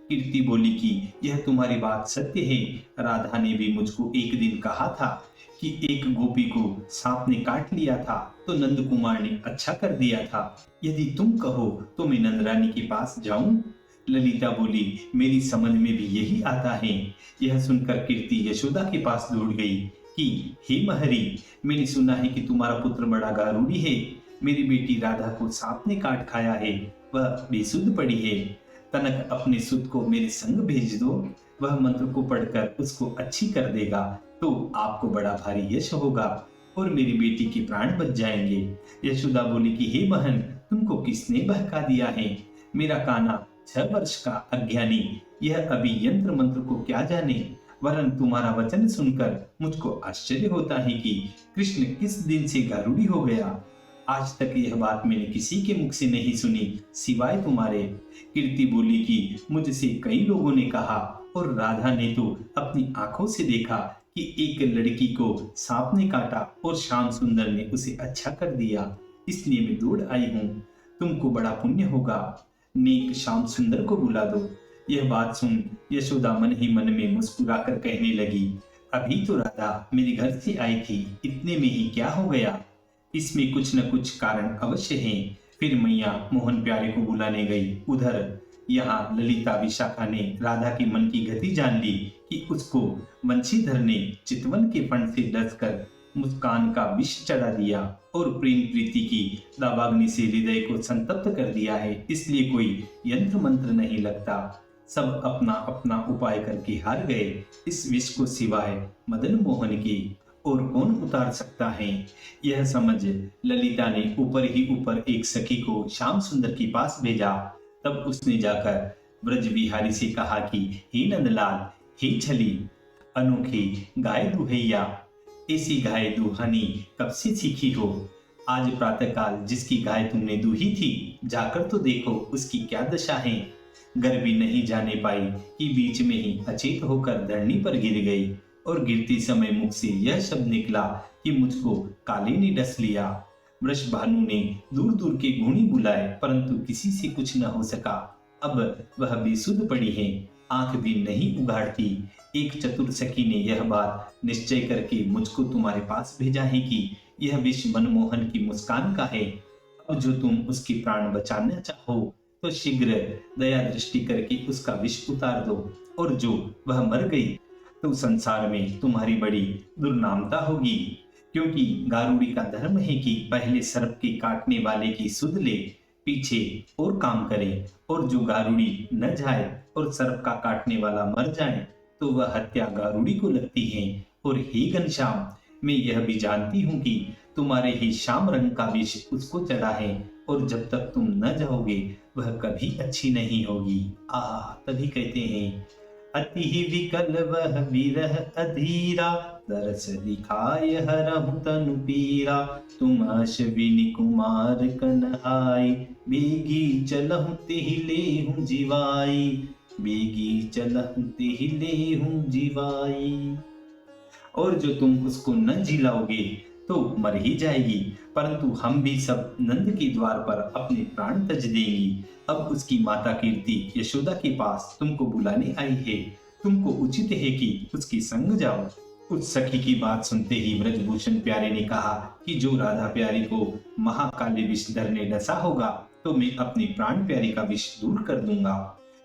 कीर्ति बोली कि यह तुम्हारी बात सत्य है। राधा ने भी मुझको एक दिन कहा था कि एक गोपी को सांप ने काट लिया था, तो नंद कुमार ने अच्छा कर दिया था। यदि तुम कहो तो मैं नंदरानी के पास जाऊं? ललिता बोली, मेरी समझ में भी यही आता है। यह सुनकर कीर्ति यशोदा के पास दौड़ गई कि हे महरी, मैंने सुना है कि तुम्हारा पुत्र बड़ा गारुड़ी है। मेरी बेटी राधा को सांप ने काट खाया है, वह बेसुध पड़ी है। तनक अपने सुत को मेरे संग भेज दो, वह मंत्र को पढ़कर उसको अच्छी कर देगा, तो आपको बड़ा भारी यश होगा। और मेरी बेटी के प्राण बच जाएंगे। यशोदा बोली कि हे बहन, तुमको किसने बहका दिया है? मेरा कान्हा 6 वर्ष का अज्ञानी यह अभी यंत्र मंत्र को क्या जाने, वरन तुम्हारा वचन सुनकर मुझको आश्चर्य होता है कि कृष्ण किस दिन से गारुड़ी हो गया। आज तक यह बात मैंने किसी के मुख से नहीं सुनी सिवाय तुम्हारे। कीर्ति बोली कि मुझसे कई लोगों ने कहा और राधा ने तो अपनी आंखों से देखा कि एक लड़की को सांप ने काटा और श्याम सुंदर ने उसे अच्छा कर दिया, इसलिए मैं दौड़ आई हूँ। तुमको बड़ा पुण्य होगा, नेक श्याम सुंदर को बुला दो। यह बात सुन यशोदा मन ही मन में मुस्कुराकर कहने लगी, अभी तो राधा मेरे घर से आई थी, इतने में ही क्या हो गया? इसमें कुछ न कुछ कारण अवश्य है। फिर मैया मोहन प्यारे को बुलाने गई। उधर यहाँ ललिता विशाखा ने राधा के मन की गति जान ली कि उसको वंशीधर ने चितवन के फण से डसकर मुस्कान का विष चढ़ा दिया और प्रेम प्रीति की दावाग्नि से हृदय को संतप्त कर दिया है, इसलिए कोई यंत्र मंत्र नहीं लगता। सब अपना अपना उपाय करके हार गए। इस विष को सिवाय मदन मोहन के और कौन उतार सकता है? यह समझ ललिता ने ऊपर ही ऊपर एक सखी को श्याम सुंदर के पास भेजा। तब उसने जाकर ब्रज बिहारी से कहा कि हे नंदलाल, हे छली अनोखी गाय दुहैया, ऐसी गाय दुहानी कब से सीखी हो? आज प्रातःकाल जिसकी गाय तुमने दूही थी, जाकर तो देखो उसकी क्या दशा है। घर भी नहीं जाने पाई कि बीच में ही अचेत होकर धरनी पर गिर गई और गिरते समय मुख से यह शब्द निकला कि मुझको काले ने डस लिया। वृषभानु ने दूर दूर के गुणी बुलाए, परंतु किसी से कुछ न हो सका। अब वह बेसुध पड़ी है, आंख भी नहीं उगाड़ती। एक चतुर सखी ने यह बात निश्चय करके मुझको तुम्हारे पास भेजा है कि यह विष मनमोहन की मुस्कान का है। अब जो तुम उसके प्राण बचाना चाहो तो शीघ्र दया दृष्टि करके उसका विष उतार दो, और जो वह मर गई तो संसार में तुम्हारी बड़ी दुर्नामता होगी। क्योंकि गारुड़ी का धर्म है कि पहले सर्प के काटने वाले की सुध ले, पीछे और काम करे, और जो गारुड़ी न जाए और सर्प का काटने वाला मर जाए तो वह हत्या गारुड़ी को लगती है। और हे घनश्याम, मैं यह भी जानती हूँ कि तुम्हारे ही श्याम रंग का विष उसको चढ़ा है, और जब तक तुम न जाओगे वह कभी अच्छी नहीं होगी। तभी कहते हैं, अति ही विकल वह विरह अधीरा, दरस दिखाय हरहु तनु पीरा, तुम अश्विनी कुमार कन्हाई, बेगी चलहु तेहि लेहु जीवाई, बेगी चलहु तेहि लेहु जीवाई। और जो तुम उसको न जिलाओगे तो मर ही जाएगी, परंतु हम भी सब नंद के द्वार पर अपने प्राण तज देंगी। अब उसकी माता कीर्ति यशोदा के पास तुमको बुलाने आई है, तुमको उचित है कि उसके संग जाओ। उस सखी की बात सुनते ही ब्रजभूषण प्यारे ने कहा कि जो राधा प्यारी को महाकाली विषधर ने डसा होगा तो मैं अपनी प्राण प्यारी का विष दूर कर दूंगा।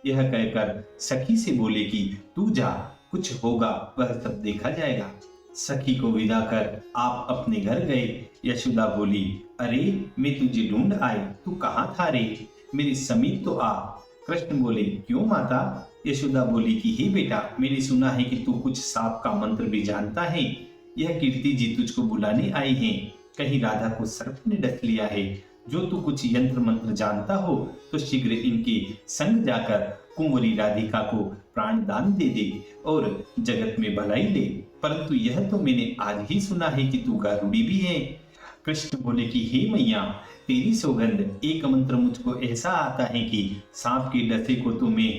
यह कहकर सखी से बोले कि तू जा, कुछ होगा वह सब देखा जाएगा। सखी को विदा कर आप अपने घर गए। यशोदा बोली, अरे मैं तुझे ढूंढ आई, तू कहाँ था रे? मेरे समीप तो आ। कृष्ण बोले, क्यों माता? यशोदा बोली कि हे बेटा, मैंने सुना है कि तू कुछ सांप का मंत्र भी जानता है। यह कीर्ति जी तुझको बुलाने आई हैं। कहीं राधा को सर्प ने डस लिया है। जो तू कुछ यंत्र मंत्र जानता हो तो शीघ्र इनके संग जाकर कुंवरी राधिका को प्राण दान दे दे और जगत में भलाई ले। परंतु यह तो मैंने आज ही सुना है कि तू गारुड़ी भी है। कृष्ण बोले कि हे मैया, तेरी सौगंध, एक मंत्र मुझको ऐसा आता है कि सांप के डसे को तो मैं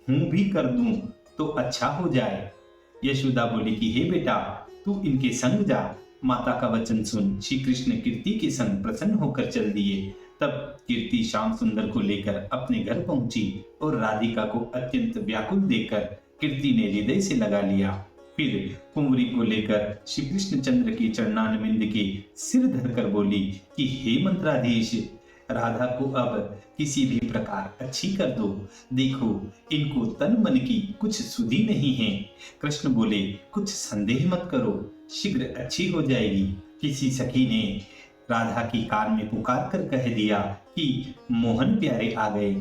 हूं भी कर दूं तो अच्छा हो जाए। यशोदा बोली कि हे बेटा, तू इनके संग जा। माता का वचन सुन श्री कृष्ण कीर्ति के संग प्रसन्न होकर चल दिए। तब कीर्ति श्याम सुंदर को लेकर अपने घर पहुंची और राधिका को अत्यंत व्याकुल देखकर कीर्ति ने हृदय से लगा लिया। फिर कुंवरी को लेकर श्री कृष्ण चंद्र के चरणारविंद के सिर धरकर बोली कि हे मंत्राधीश, राधा को अब किसी भी प्रकार अच्छी कर दो। देखो, इनको तन मन की कुछ सुधि नहीं है। कृष्ण बोले, कुछ संदेह मत करो, शीघ्र अच्छी हो जाएगी। किसी सखी ने राधा की कान में पुकार कर कह दिया कि मोहन प्यारे आ गए।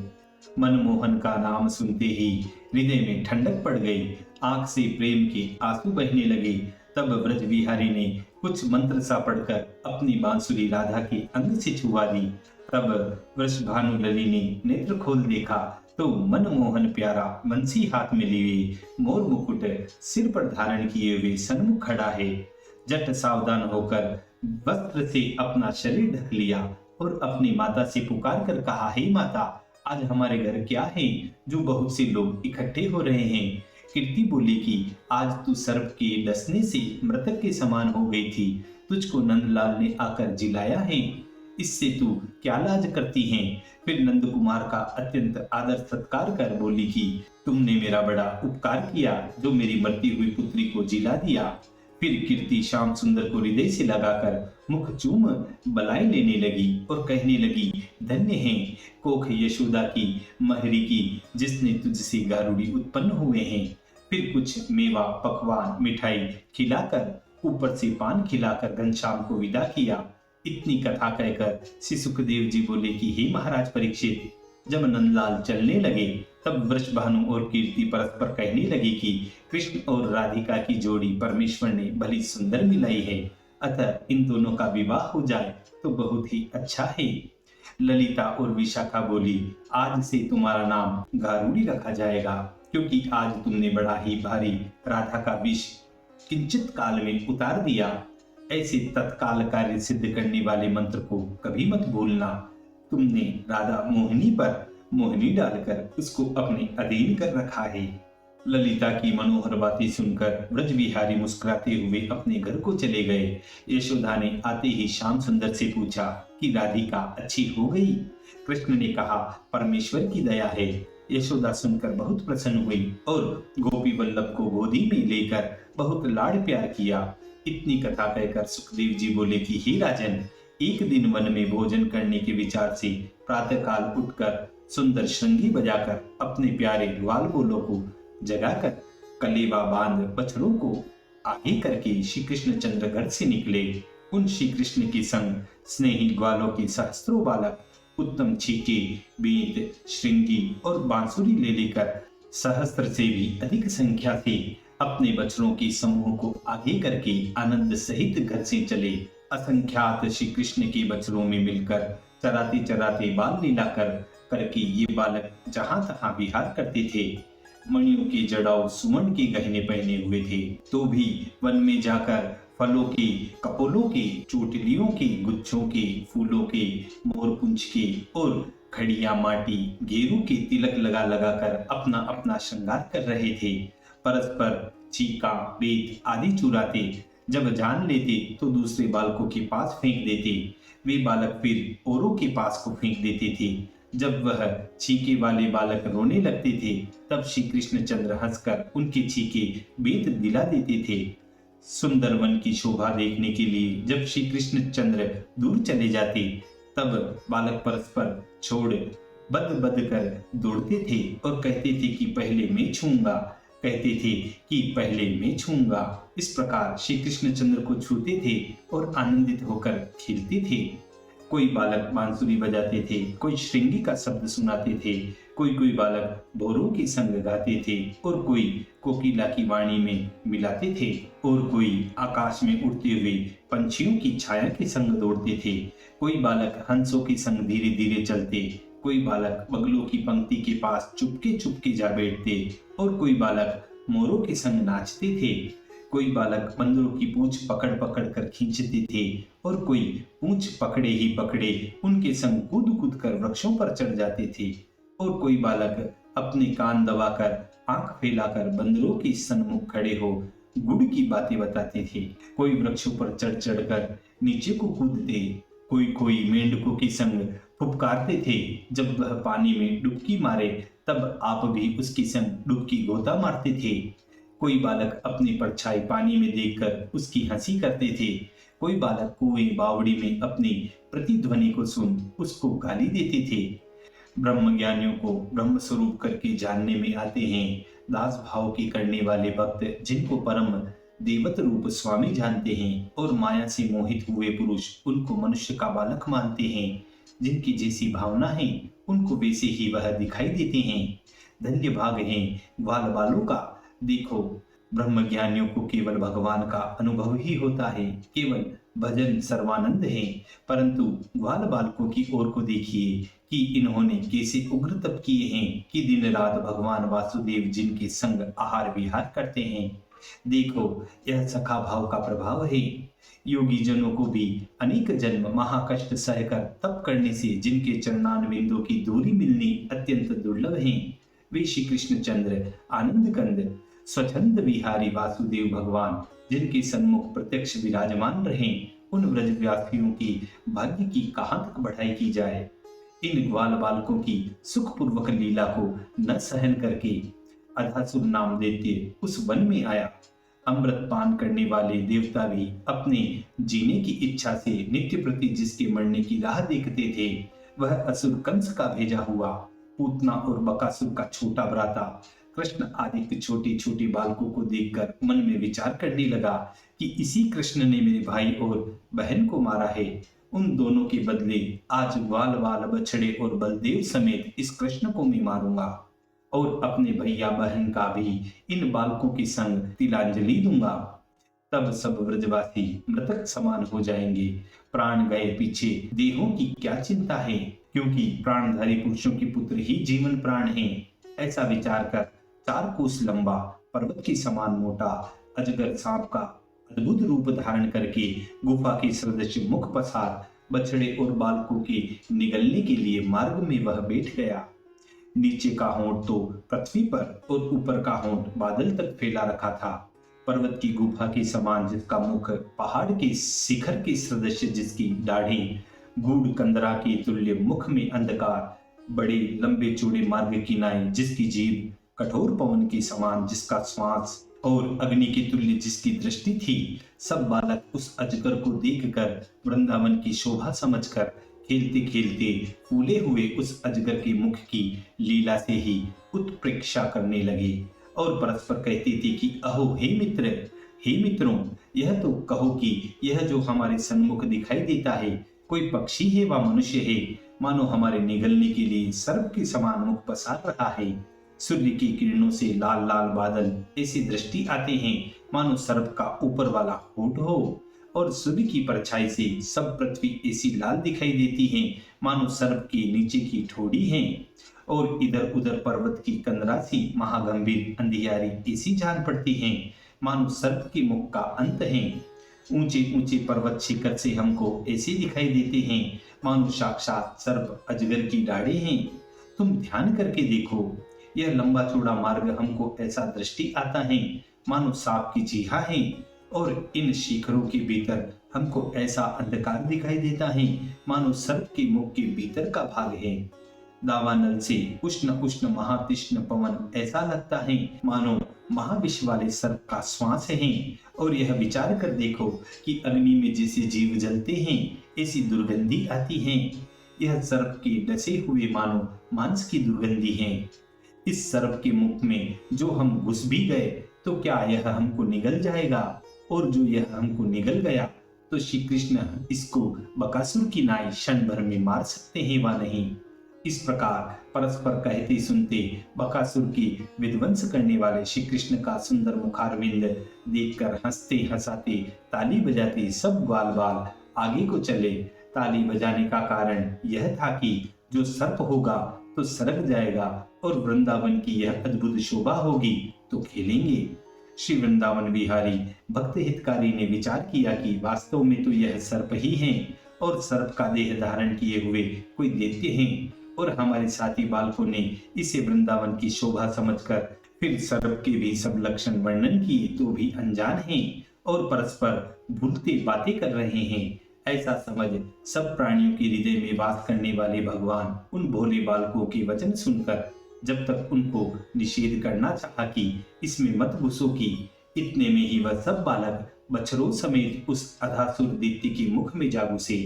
मनमोहन का नाम सुनते ही हृदय में ठंडक पड़ गई, आंख से प्रेम के आंसू बहने लगे। तब ब्रज बिहारी ने कुछ मंत्र सा पढ़कर अपनी बांसुरी राधा के अंग से छुआ दी। तब वृषभानु लली ने नेत्र खोल देखा तो मनमोहन प्यारा बंसी हाथ में लिए मोर मुकुट सिर पर धारण किए हुए सन्मुख खड़ा है। झट सावधान होकर वस्त्र से अपना शरीर ढक लिया और अपनी माता से पुकार कर कहा, हे माता, आज हमारे घर क्या है जो बहुत से लोग इकट्ठे हो रहे हैं। कीर्ति बोली कि आज तू सर्प के डसने से मृतक के समान हो गई थी, तुझको नंदलाल ने आकर जिलाया है, इससे तू क्या लाज करती हैं। फिर नंद कुमार का अत्यंत आदर सत्कार कर बोली कि तुमने मेरा बड़ा उपकार किया जो मेरी मरती हुई पुत्री को जिला दिया। फिर कीर्ति श्याम सुंदर को हृदय से लगाकर मुख चूम बलाई लेने लगी और कहने लगी, धन्य है कोख यशोदा की महरी की जिसने तुझसे गारुड़ी उत्पन्न हुए हैं। फिर कुछ मेवा पकवान मिठाई खिलाकर ऊपर से पान खिलाकर घनश्याम को विदा किया। इतनी कथा कहकर श्री सुखदेव जी बोले कि हे महाराज परीक्षित, जब नंदलाल चलने लगे तब वृषभानु और कीर्ति परस्पर कहने लगी कि कृष्ण और राधिका की जोड़ी परमेश्वर ने भली सुंदर मिलाई है, अतः इन दोनों का विवाह हो जाए तो बहुत ही अच्छा है। ललिता और विशाखा बोली, आज से तुम्हारा नाम गारुड़ी रखा जाएगा, क्योंकि आज तुमने बड़ा ही भारी राधा का विष किंचित काल में उतार दिया। ऐसे तत्काल कार्य सिद्ध करने वाले मंत्र को कभी मत भूलना। तुमने राधा मोहिनी पर मोहिनी डालकर उसको अपने अधीन कर रखा है। ललिता की मनोहर बातें सुनकर ब्रज बिहारी मुस्कुराते हुए अपने घर को चले गए। यशोदा ने आते ही श्याम सुंदर से पूछा कि राधिका अच्छी हो गई। कृष्ण ने कहा, परमेश्वर की दया है। यशोदा सुनकर बहुत प्रसन्न हुई और गोपी वल्लभ को गोदी में लेकर बहुत लाड़ प्यार किया। इतनी कथा कहकर सुखदेव जी बोले कि हे राजन, एक दिन वन में भोजन करने के विचार से प्रातःकाल उठकर सुंदर श्रृंगी बजाकर अपने प्यारे ग्वाल बोलों को जगाकर कलेवा बांध बछड़ों को आगे करके श्री कृष्ण चंद्र घर से निकले। उन श्री कृष्ण के संग स्नेही ग्वालों के सहस्त्रों बालक उत्तम छीके बीत श्रृंगी और बांसुरी ले लेकर सहस्त्र से भी अधिक संख्या से अपने बछड़ों के समूह को आगे करके आनंद सहित घर से चले। असंख्यात श्री कृष्ण के बछड़ों में मिलकर चराते चराते बाल लीला करके ये बालक जहां तहां विहार करते थे। मणियों के जड़ाऊ सुमन के गहने पहने हुए थे, तो भी वन में जाकर फलों के, कपोलों के, चोटलियों के, गुच्छों के, फूलों के, मोरपुंछ के और खड़िया माटी गेरू के तिलक लगा लगाकर अपना अपना श्रृंगार कर रहे थे। परस्पर चीका बेत आदि चुराते, जब जान लेते तो दूसरे बालकों के पास फेंक देते। वे बालक फिर औरों के पास को फेंक देते थे। जब वह छीके वाले बालक रोने लगते थे तब श्री कृष्ण चंद्र हंसकर उनके छीके बेत दिला देते थे। सुंदर वन की शोभा देखने के लिए जब श्री कृष्ण चंद्र दूर चले जाते तब बालक परस्पर छोड़ बद बद कर दौड़ते थे और कहते थे कि पहले मैं छूंगा, कहते थे कि पहले मैं छूंगा। इस प्रकार श्री कृष्ण चंद्र को छूते थे और आनंदित होकर खेलते थे। कोई बालक बांसुरी बजाते थे, कोई श्रृंगी का शब्द सुनाते थे, कोई बालक भोरों के संग गाते थे और कोई कोकिला की वाणी में मिलाते थे और कोई आकाश में उड़ते हुए पंछियों की छाया के संग दौड़ते थे। कोई बालक हंसों के संग धीरे धीरे चलते, कोई बालक बगलों की पंक्ति के पास चुपके चुपके जा बैठते और कोई बालक मोरों के संग नाचते थे। कोई बालक बंदरों की पूंछ पकड़ पकड़ कर खींचते थे और कोई पूंछ पकड़े ही पकड़े उनके संग कूद कूद कर वृक्षों पर चढ़ जाते थे और कोई बालक अपने कान दबाकर आंख फैलाकर बंदरों के सन्मुख खड़े हो गुड़ की बातें बताते थे। कोई वृक्षों पर चढ़ चढ़ कर नीचे को कूदते, कोई मेंढकों के संग फुफकारते थे। जब वह पानी में डुबकी मारे तब आप भी उसके संग डुबकी गोता मारते थे। कोई बालक अपनी परछाई पानी में देखकर उसकी हंसी करते थे। कोई बालक कुएं बावड़ी में अपनी प्रतिध्वनि को सुन उसको गाली देते थे। ब्रह्म ज्ञानियों को ब्रह्म स्वरूप करके जानने में आते हैं। दास भाव के करने वाले भक्त जिनको परम देवत रूप स्वामी जानते हैं और माया से मोहित हुए पुरुष उनको मनुष्य का बालक मानते हैं। जिनकी जैसी भावना है उनको वैसे ही वह दिखाई देते हैं। धन्य भाग है ग्वाल बालों का। देखो ब्रह्म ज्ञानियों को केवल भगवान का अनुभव ही होता है, केवल भजन सर्वानंद है। परंतु ग्वाल बालकों की ओर को देखिए कि इन्होंने कैसे उग्र तप किए हैं कि दिन रात भगवान वासुदेव जिनके संग आहार विहार करते हैं। देखो, यह सखा भाव का प्रभाव है। योगी जनों को भी अनेक जन्म महाकष्ट सहकर तप करने से जिनके चरणारविंदों की दूरी मिलनी अत्यंत दुर्लभ है, वे श्री कृष्ण चंद्र आनंद कंद स्वच्छंद विहारी वासुदेव भगवान जिनके सन्मुख प्रत्यक्ष विराजमान रहे, उन व्रजवासियों की भाग्य की कहां तक बढ़ाई की जाए। इन ग्वाल बालकों की सुखपूर्वक लीला को न सहन करके अधासुर नाम देते उस वन में आया। अमृत पान करने वाले देवता भी अपने जीने की इच्छा से नित्य प्रति जिसके मरने की राह देखते थे, वह असुर कंस का भेजा हुआ पूतना और बकासुर का छोटा भ्राता कृष्ण आदि छोटे छोटे बालकों को देखकर मन में विचार करने लगा कि इसी कृष्ण ने मेरे भाई और बहन को मारा है। उन दोनों के बदले आज ग्वाल बाल बछड़े और बलदेव समेत इस कृष्ण को मैं मारूंगा और अपने भैया बहन का भी इन बालकों के संग तिलांजलि दूंगा। तब सब व्रजवासी मृतक समान हो जाएंगे। प्राण गए पीछे देहों की क्या चिंता है, क्योंकि प्राणधारी पुरुषों के पुत्र ही जीवन प्राण हैं। ऐसा विचार कर 4 कोस लंबा पर्वत के समान मोटा अजगर सांप का अद्भुत रूप धारण करके गुफा के सदृश मुख पसार बछड़े और बालकों के निगलने के लिए मार्ग में वह बैठ गया। नीचे का होंठ तो पृथ्वी पर और ऊपर का होंठ बादल तक फैला रखा था। पर्वत की गुफा के समान जिसका मुख, पहाड़ के शिखर के सदृश जिसकी दाढ़ी, गूढ़ कंदरा के तुल्य मुख में अंधकार, बड़े लंबे चौड़े मार्ग की नाई जिसकी जीभ, कठोर पवन के समान जिसका श्वास और अग्नि के तुल्य जिसकी दृष्टि थी। सब बालक उस अजगर को देखकर वृंदावन की शोभा समझकर खेलते खेलते फूले हुए उस अजगर के मुख की लीला से ही उत्प्रेक्षा करने लगे और परस्पर कहते थे कि अहो हे मित्रों, यह तो कहो कि यह जो हमारे सन्मुख दिखाई देता है कोई पक्षी है व मनुष्य है, मानो हमारे निगलने के लिए सर्प के समान मुख पसार रहा है। सूर्य की किरणों से लाल लाल बादल ऐसी दृष्टि आते हैं मानो सर्प का ऊपर वाला होंठ हो, और सूर्य की परछाई से सब पृथ्वी ऐसी लाल दिखाई देती है मानो सर्प के नीचे की ठोड़ी है, और इधर उधर पर्वत की कंदरासी महागंभीर अंधियारी ऐसी जान पड़ती है मानो सर्प के मुख का अंत है। ऊंचे ऊंचे पर्वत शिखर से हमको ऐसे दिखाई देते हैं मानो साक्षात सर्प अजगर की दाढ़ें हैं। तुम ध्यान करके देखो, यह लंबा चौड़ा मार्ग हमको ऐसा दृष्टि आता है मानो सांप की चीहा है, और इन शिखरों के भीतर हमको ऐसा अंधकार दिखाई देता है मानो सर्प के मुख के भीतर का भाग है। दावानल से उष्ण उष्ण महातीक्ष्ण पवन ऐसा लगता है मानो महाविष वाले सर्प का श्वास है। और यह विचार कर देखो कि अग्नि में जैसे जीव जलते हैं ऐसी दुर्गंधी आती है। यह सर्प के डसे हुए मानो मांस की दुर्गंधी है। इस सर्प के मुख में जो हम घुस भी गए तो क्या यह हमको निगल जाएगा, और जो यह हमको निगल गया तो श्री कृष्ण इसको बकासुर की नाई क्षण भर में मार सकते हैं व नहीं। इस प्रकार परस्पर कहते सुनते बकासुर की विध्वंस करने वाले श्री कृष्ण का सुंदर मुखारविंद देखकर हंसते हंसाते ताली बजाते सब ग्वाल बाल आगे को चले। ताली बजाने का कारण यह था कि जो सर्प होगा तो सरक जाएगा और वृंदावन की यह अद्भुत शोभा होगी तो खेलेंगे। श्री वृंदावन विहारी भक्त हितकारी ने विचार किया कि वास्तव में तो यह सर्प ही है, और सर्प का देह धारण किए हुए कोई दैत्य हैं, और हमारे साथी बालकों ने इसे वृंदावन की शोभा समझकर फिर सर्प के भी सब लक्षण वर्णन किए तो भी अनजान हैं और परस्पर भूलते बातें कर रहे हैं। ऐसा समझ सब प्राणियों के हृदय में वास करने वाले भगवान उन भोले बालकों के वचन सुनकर जब तक उनको निषेध करना चाहा कि इसमें मत घुसो की, इतने में ही वह सब बालक बछड़ों समेत उस अधासुर दैत्य के मुख में जा घुसे।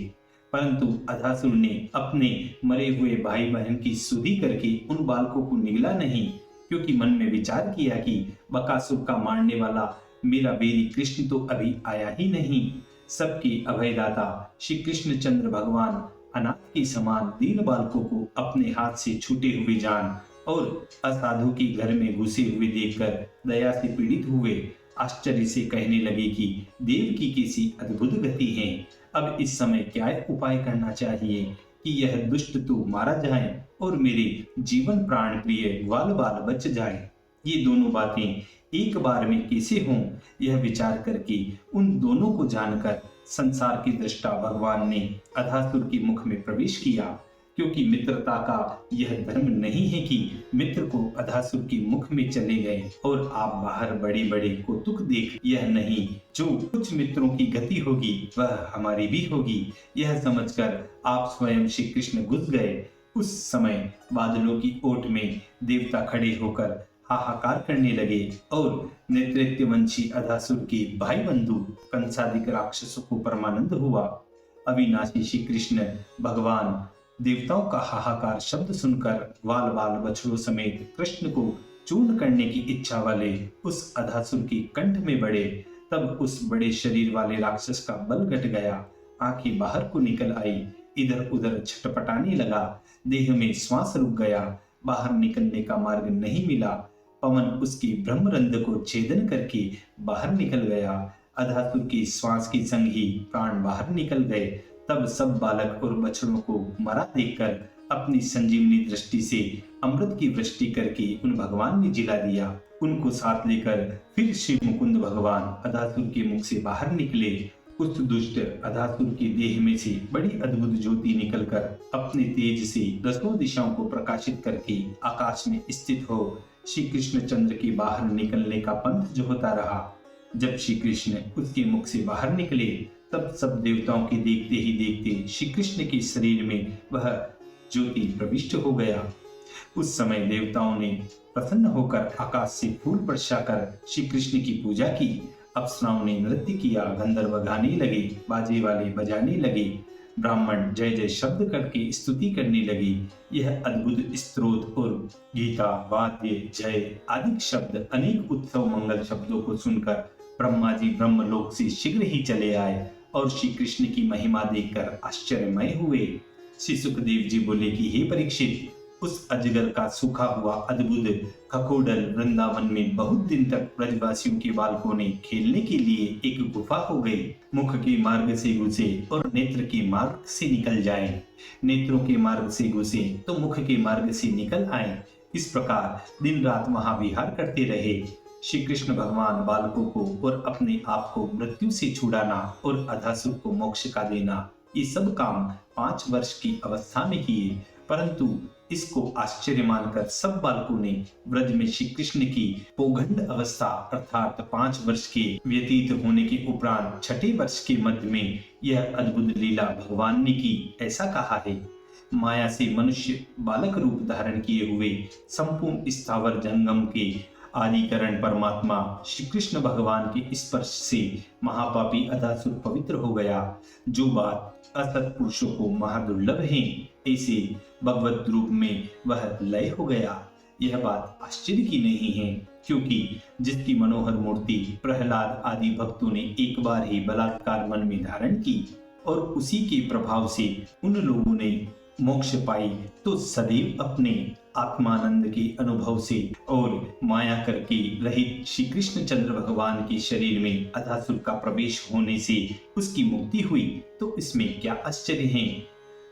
परंतु अधासुर ने अपने मरे हुए भाई बहन की सुधि करके उन बालकों को निगला नहीं, क्योंकि मन में विचार किया कि बकासुर का मारने वाला मेरा बेरी कृष्ण तो अभी आया ही नहीं। सबके अभयदाता श्री कृष्ण चंद्र भगवान अनाथ के समान दीन बालकों को अपने हाथ से छूटे हुए जान और असाधु के घर में घुसे हुए देखकर दया से पीड़ित हुए आश्चर्य से कहने लगे कि देव की कैसी अद्भुत गति है। अब इस समय क्या उपाय करना चाहिए कि यह दुष्ट तो मारा जाए और मेरे जीवन प्राण प्रिय ग्वाल बाल बच जाए। ये दोनों बातें एक बार में कैसे हों, यह विचार करके उन दोनों को जानकर संसार की दृष्टा भगवान ने अधासुर के मुख में प्रवेश किया, क्योंकि मित्रता का यह धर्म नहीं है कि मित्र को अधासुर के मुख में चले गए और आप बाहर बड़े बड़े कौतुक देख, यह नहीं जो कुछ मित्रों की गति होगी वह हमारी भी होगी, यह समझकर आप स्वयं श्री कृष्ण घुस गए। उस समय बादलों की ओट में देवता खड़े होकर हाहाकार करने लगे और नेतृत्ववंशी अधासुर के भाई बंधु कंसादिक राक्षसों को परमानंद हुआ। अविनाशी श्री कृष्ण भगवान देवताओं का हाहाकार शब्द सुनकर ग्वाल बाल बछड़ों समेत कृष्ण को चूर्ण करने की इच्छा वाले उस अधासुर के कंठ में बढ़े। तब उस बड़े शरीर वाले राक्षस का बल घट गया, आंखें बाहर को निकल आई, इधर उधर छटपटाने लगा, देह में श्वास रुक गया, बाहर निकलने का मार्ग नहीं मिला। पवन उसकी ब्रह्मरंध्र को छेदन करके बाहर निकल गया। अधासुर की श्वास के संग ही प्राण बाहर निकल गए। तब सब बालक और बछड़ों को मरा देखकर अपनी संजीवनी दृष्टि से अमृत की वृष्टि करके उन भगवान ने जिला दिया। उनको साथ लेकर फिर श्री मुकुंद भगवान अधासुर के मुख से बाहर निकले। उस दुष्ट अधासुर के देह में से बड़ी अद्भुत ज्योति निकलकर अपने तेज से दसों दिशाओं को प्रकाशित करके आकाश में स्थित हो श्री कृष्ण चंद्र के बाहर निकलने का पंथ जो होता रहा। जब श्री कृष्ण उसके मुख से बाहर निकले तब सब देवताओं के देखते ही देखते श्री कृष्ण के शरीर में वह ज्योति प्रविष्ट हो गया। उस समय देवताओं ने प्रसन्न होकर आकाश से फूल वर्षा कर श्री कृष्ण की पूजा की। अप्सराओं ने नृत्य किया, गंधर्व गाने लगे, बाजे वाले बजाने लगे, ब्राह्मण जय जय शब्द करके स्तुति करने लगी। यह अद्भुत स्तोत्र और गीता वाद्य जय आदि शब्द अनेक उत्सव मंगल शब्दों को सुनकर ब्रह्मा जी ब्रह्मलोक से शीघ्र ही चले आए और श्री कृष्ण की महिमा देखकर आश्चर्यमय हुए। श्री सुखदेव जी बोले कि हे परीक्षित, उस अजगर का सूखा हुआ अद्भुत खकोडल वृंदावन में बहुत दिन तक ब्रजवासियों के बालकों ने खेलने के लिए एक गुफा हो गई। मुख के मार्ग से घुसे और नेत्र के मार्ग से निकल जाए, नेत्रों के मार्ग से घुसे तो मुख के मार्ग से निकल आए। इस प्रकार दिन रात वहां विहार करते रहे। श्री कृष्ण भगवान बालकों को और अपने आप को मृत्यु से छुड़ाना और अधासुर को मोक्ष का देना, ये सब काम 5 वर्ष की अवस्था में किए। परंतु इसको आश्चर्य मानकर सब बालकों ने ब्रज में श्री कृष्ण की पौगंड अवस्था अर्थात 5 वर्ष के व्यतीत होने के उपरांत 6ठे वर्ष के मध्य में यह अद्भुत लीला भगवान ने की, ऐसा कहा है। माया से मनुष्य बालक रूप धारण किए हुए संपूर्ण स्थावर जंगम के आदिकरण परमात्मा श्री कृष्ण भगवान के स्पर्श से महापापी अधासुर पवित्र हो गया। जो बात असत पुरुषों को महादुर्लभ है, ऐसे भगवत रूप में वह लय हो गया। यह बात आश्चर्य की नहीं है, क्योंकि जिसकी मनोहर मूर्ति प्रहलाद आदि भक्तों ने एक बार ही बलात्कार मन में धारण की और उसी के प्रभाव से उन लोगों ने मोक्ष पाई, तो सदैव अपने आत्मानंद के अनुभव से और माया करके रहित श्री कृष्ण चंद्र भगवान के शरीर में अधासुर का प्रवेश होने से उसकी मुक्ति हुई, तो इसमें क्या आश्चर्य है।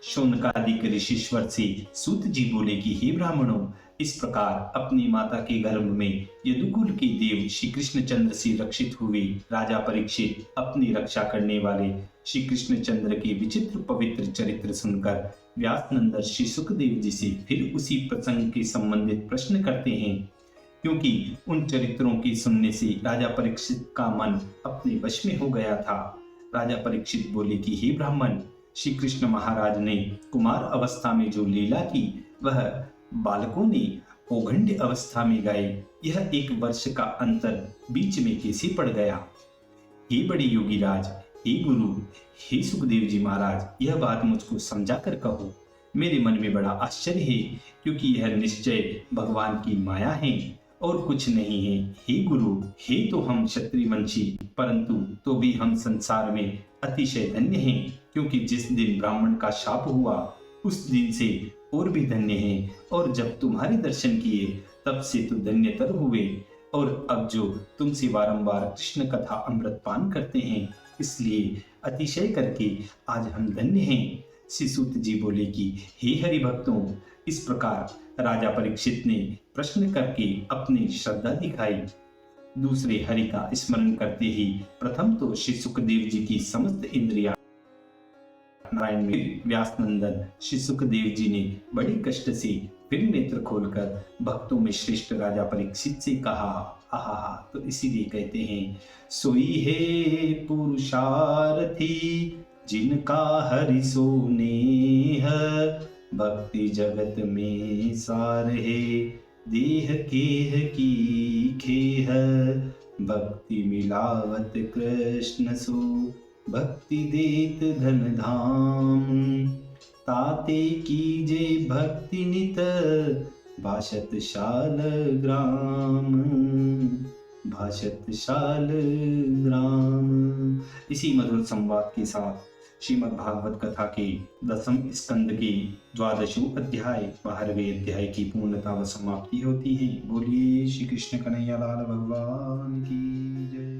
शौनकादिक ऋषिश्वर से सूत जी बोले कि हे ब्राह्मणों, इस प्रकार अपनी माता के गर्भ में यदुकुल के देव श्री कृष्ण चंद्र से रक्षित हुए राजा परीक्षित अपनी रक्षा करने वाले श्री कृष्ण चंद्र के विचित्र पवित्र चरित्र सुनकर व्यास नंदन श्री सुखदेव जी से फिर उसी प्रसंग के संबंधित प्रश्न करते हैं, क्योंकि उन चरित्रों के सुनने से राजा परीक्षित का मन अपने वश में हो गया था। राजा परीक्षित बोले कि हे ब्राह्मण, श्री कृष्ण महाराज ने कुमार अवस्था में जो लीला की वह बालकों ने पौगंड अवस्था में गाए। यह 1 वर्ष का अंतर बीच में कैसे पड़ गया। हे बड़े योगी राज, हे गुरु, हे सुखदेव जी महाराज, यह बात मुझको समझा कर कहो। मेरे मन में बड़ा आश्चर्य है, क्योंकि यह निश्चय भगवान की माया है और कुछ नहीं है। हे गुरु, हे तो हम क्षत्रिय वंशी, परंतु तो भी हम संसार में अतिशय धन्य हैं, क्योंकि जिस दिन ब्राह्मण का शाप हुआ उस दिन से और भी धन्य हैं, और जब तुम्हारे दर्शन किए तब से तो धन्यतर हुए। और अब जो तुमसे बारंबार कृष्ण कथा अमृत पान करते हैं, इसलिए अतिशय करके आज हम धन्य हैं। शिशुत जी बोले कि हे हरि भक्तों, इस प्रकार राजा परीक्षित ने प्रश्न करके अपनी श्रद्धा दिखाई। दूसरे हरि का स्मरण करते ही प्रथम तो श्री सुखदेव जी की समस्त इंद्रियां नारायण में, व्यास नंदन श्री सुखदेव जी ने बड़े कष्ट से फिर नेत्र खोलकर भक्तों में श्रेष्ठ राजा परीक्षित से कहा, आहा, तो इसीलिए कहते हैं, सोई है पुरुषार्थी जिनका हरि सो नेह, भक्ति जगत में सार है देह केह की खेह, भक्ति मिलावत कृष्ण सो भक्ति देत धन धाम, ताते कीजे भक्ति नित भाषत शाल ग्राम, भाषत शाल ग्राम। इसी मधुर संवाद के साथ श्रीमद् भागवत कथा के 10वें स्कंद के 12वें अध्याय 12वें अध्याय की पूर्णता व समाप्ति होती है। बोलिए श्री कृष्ण कन्हैया लाल भगवान की जय।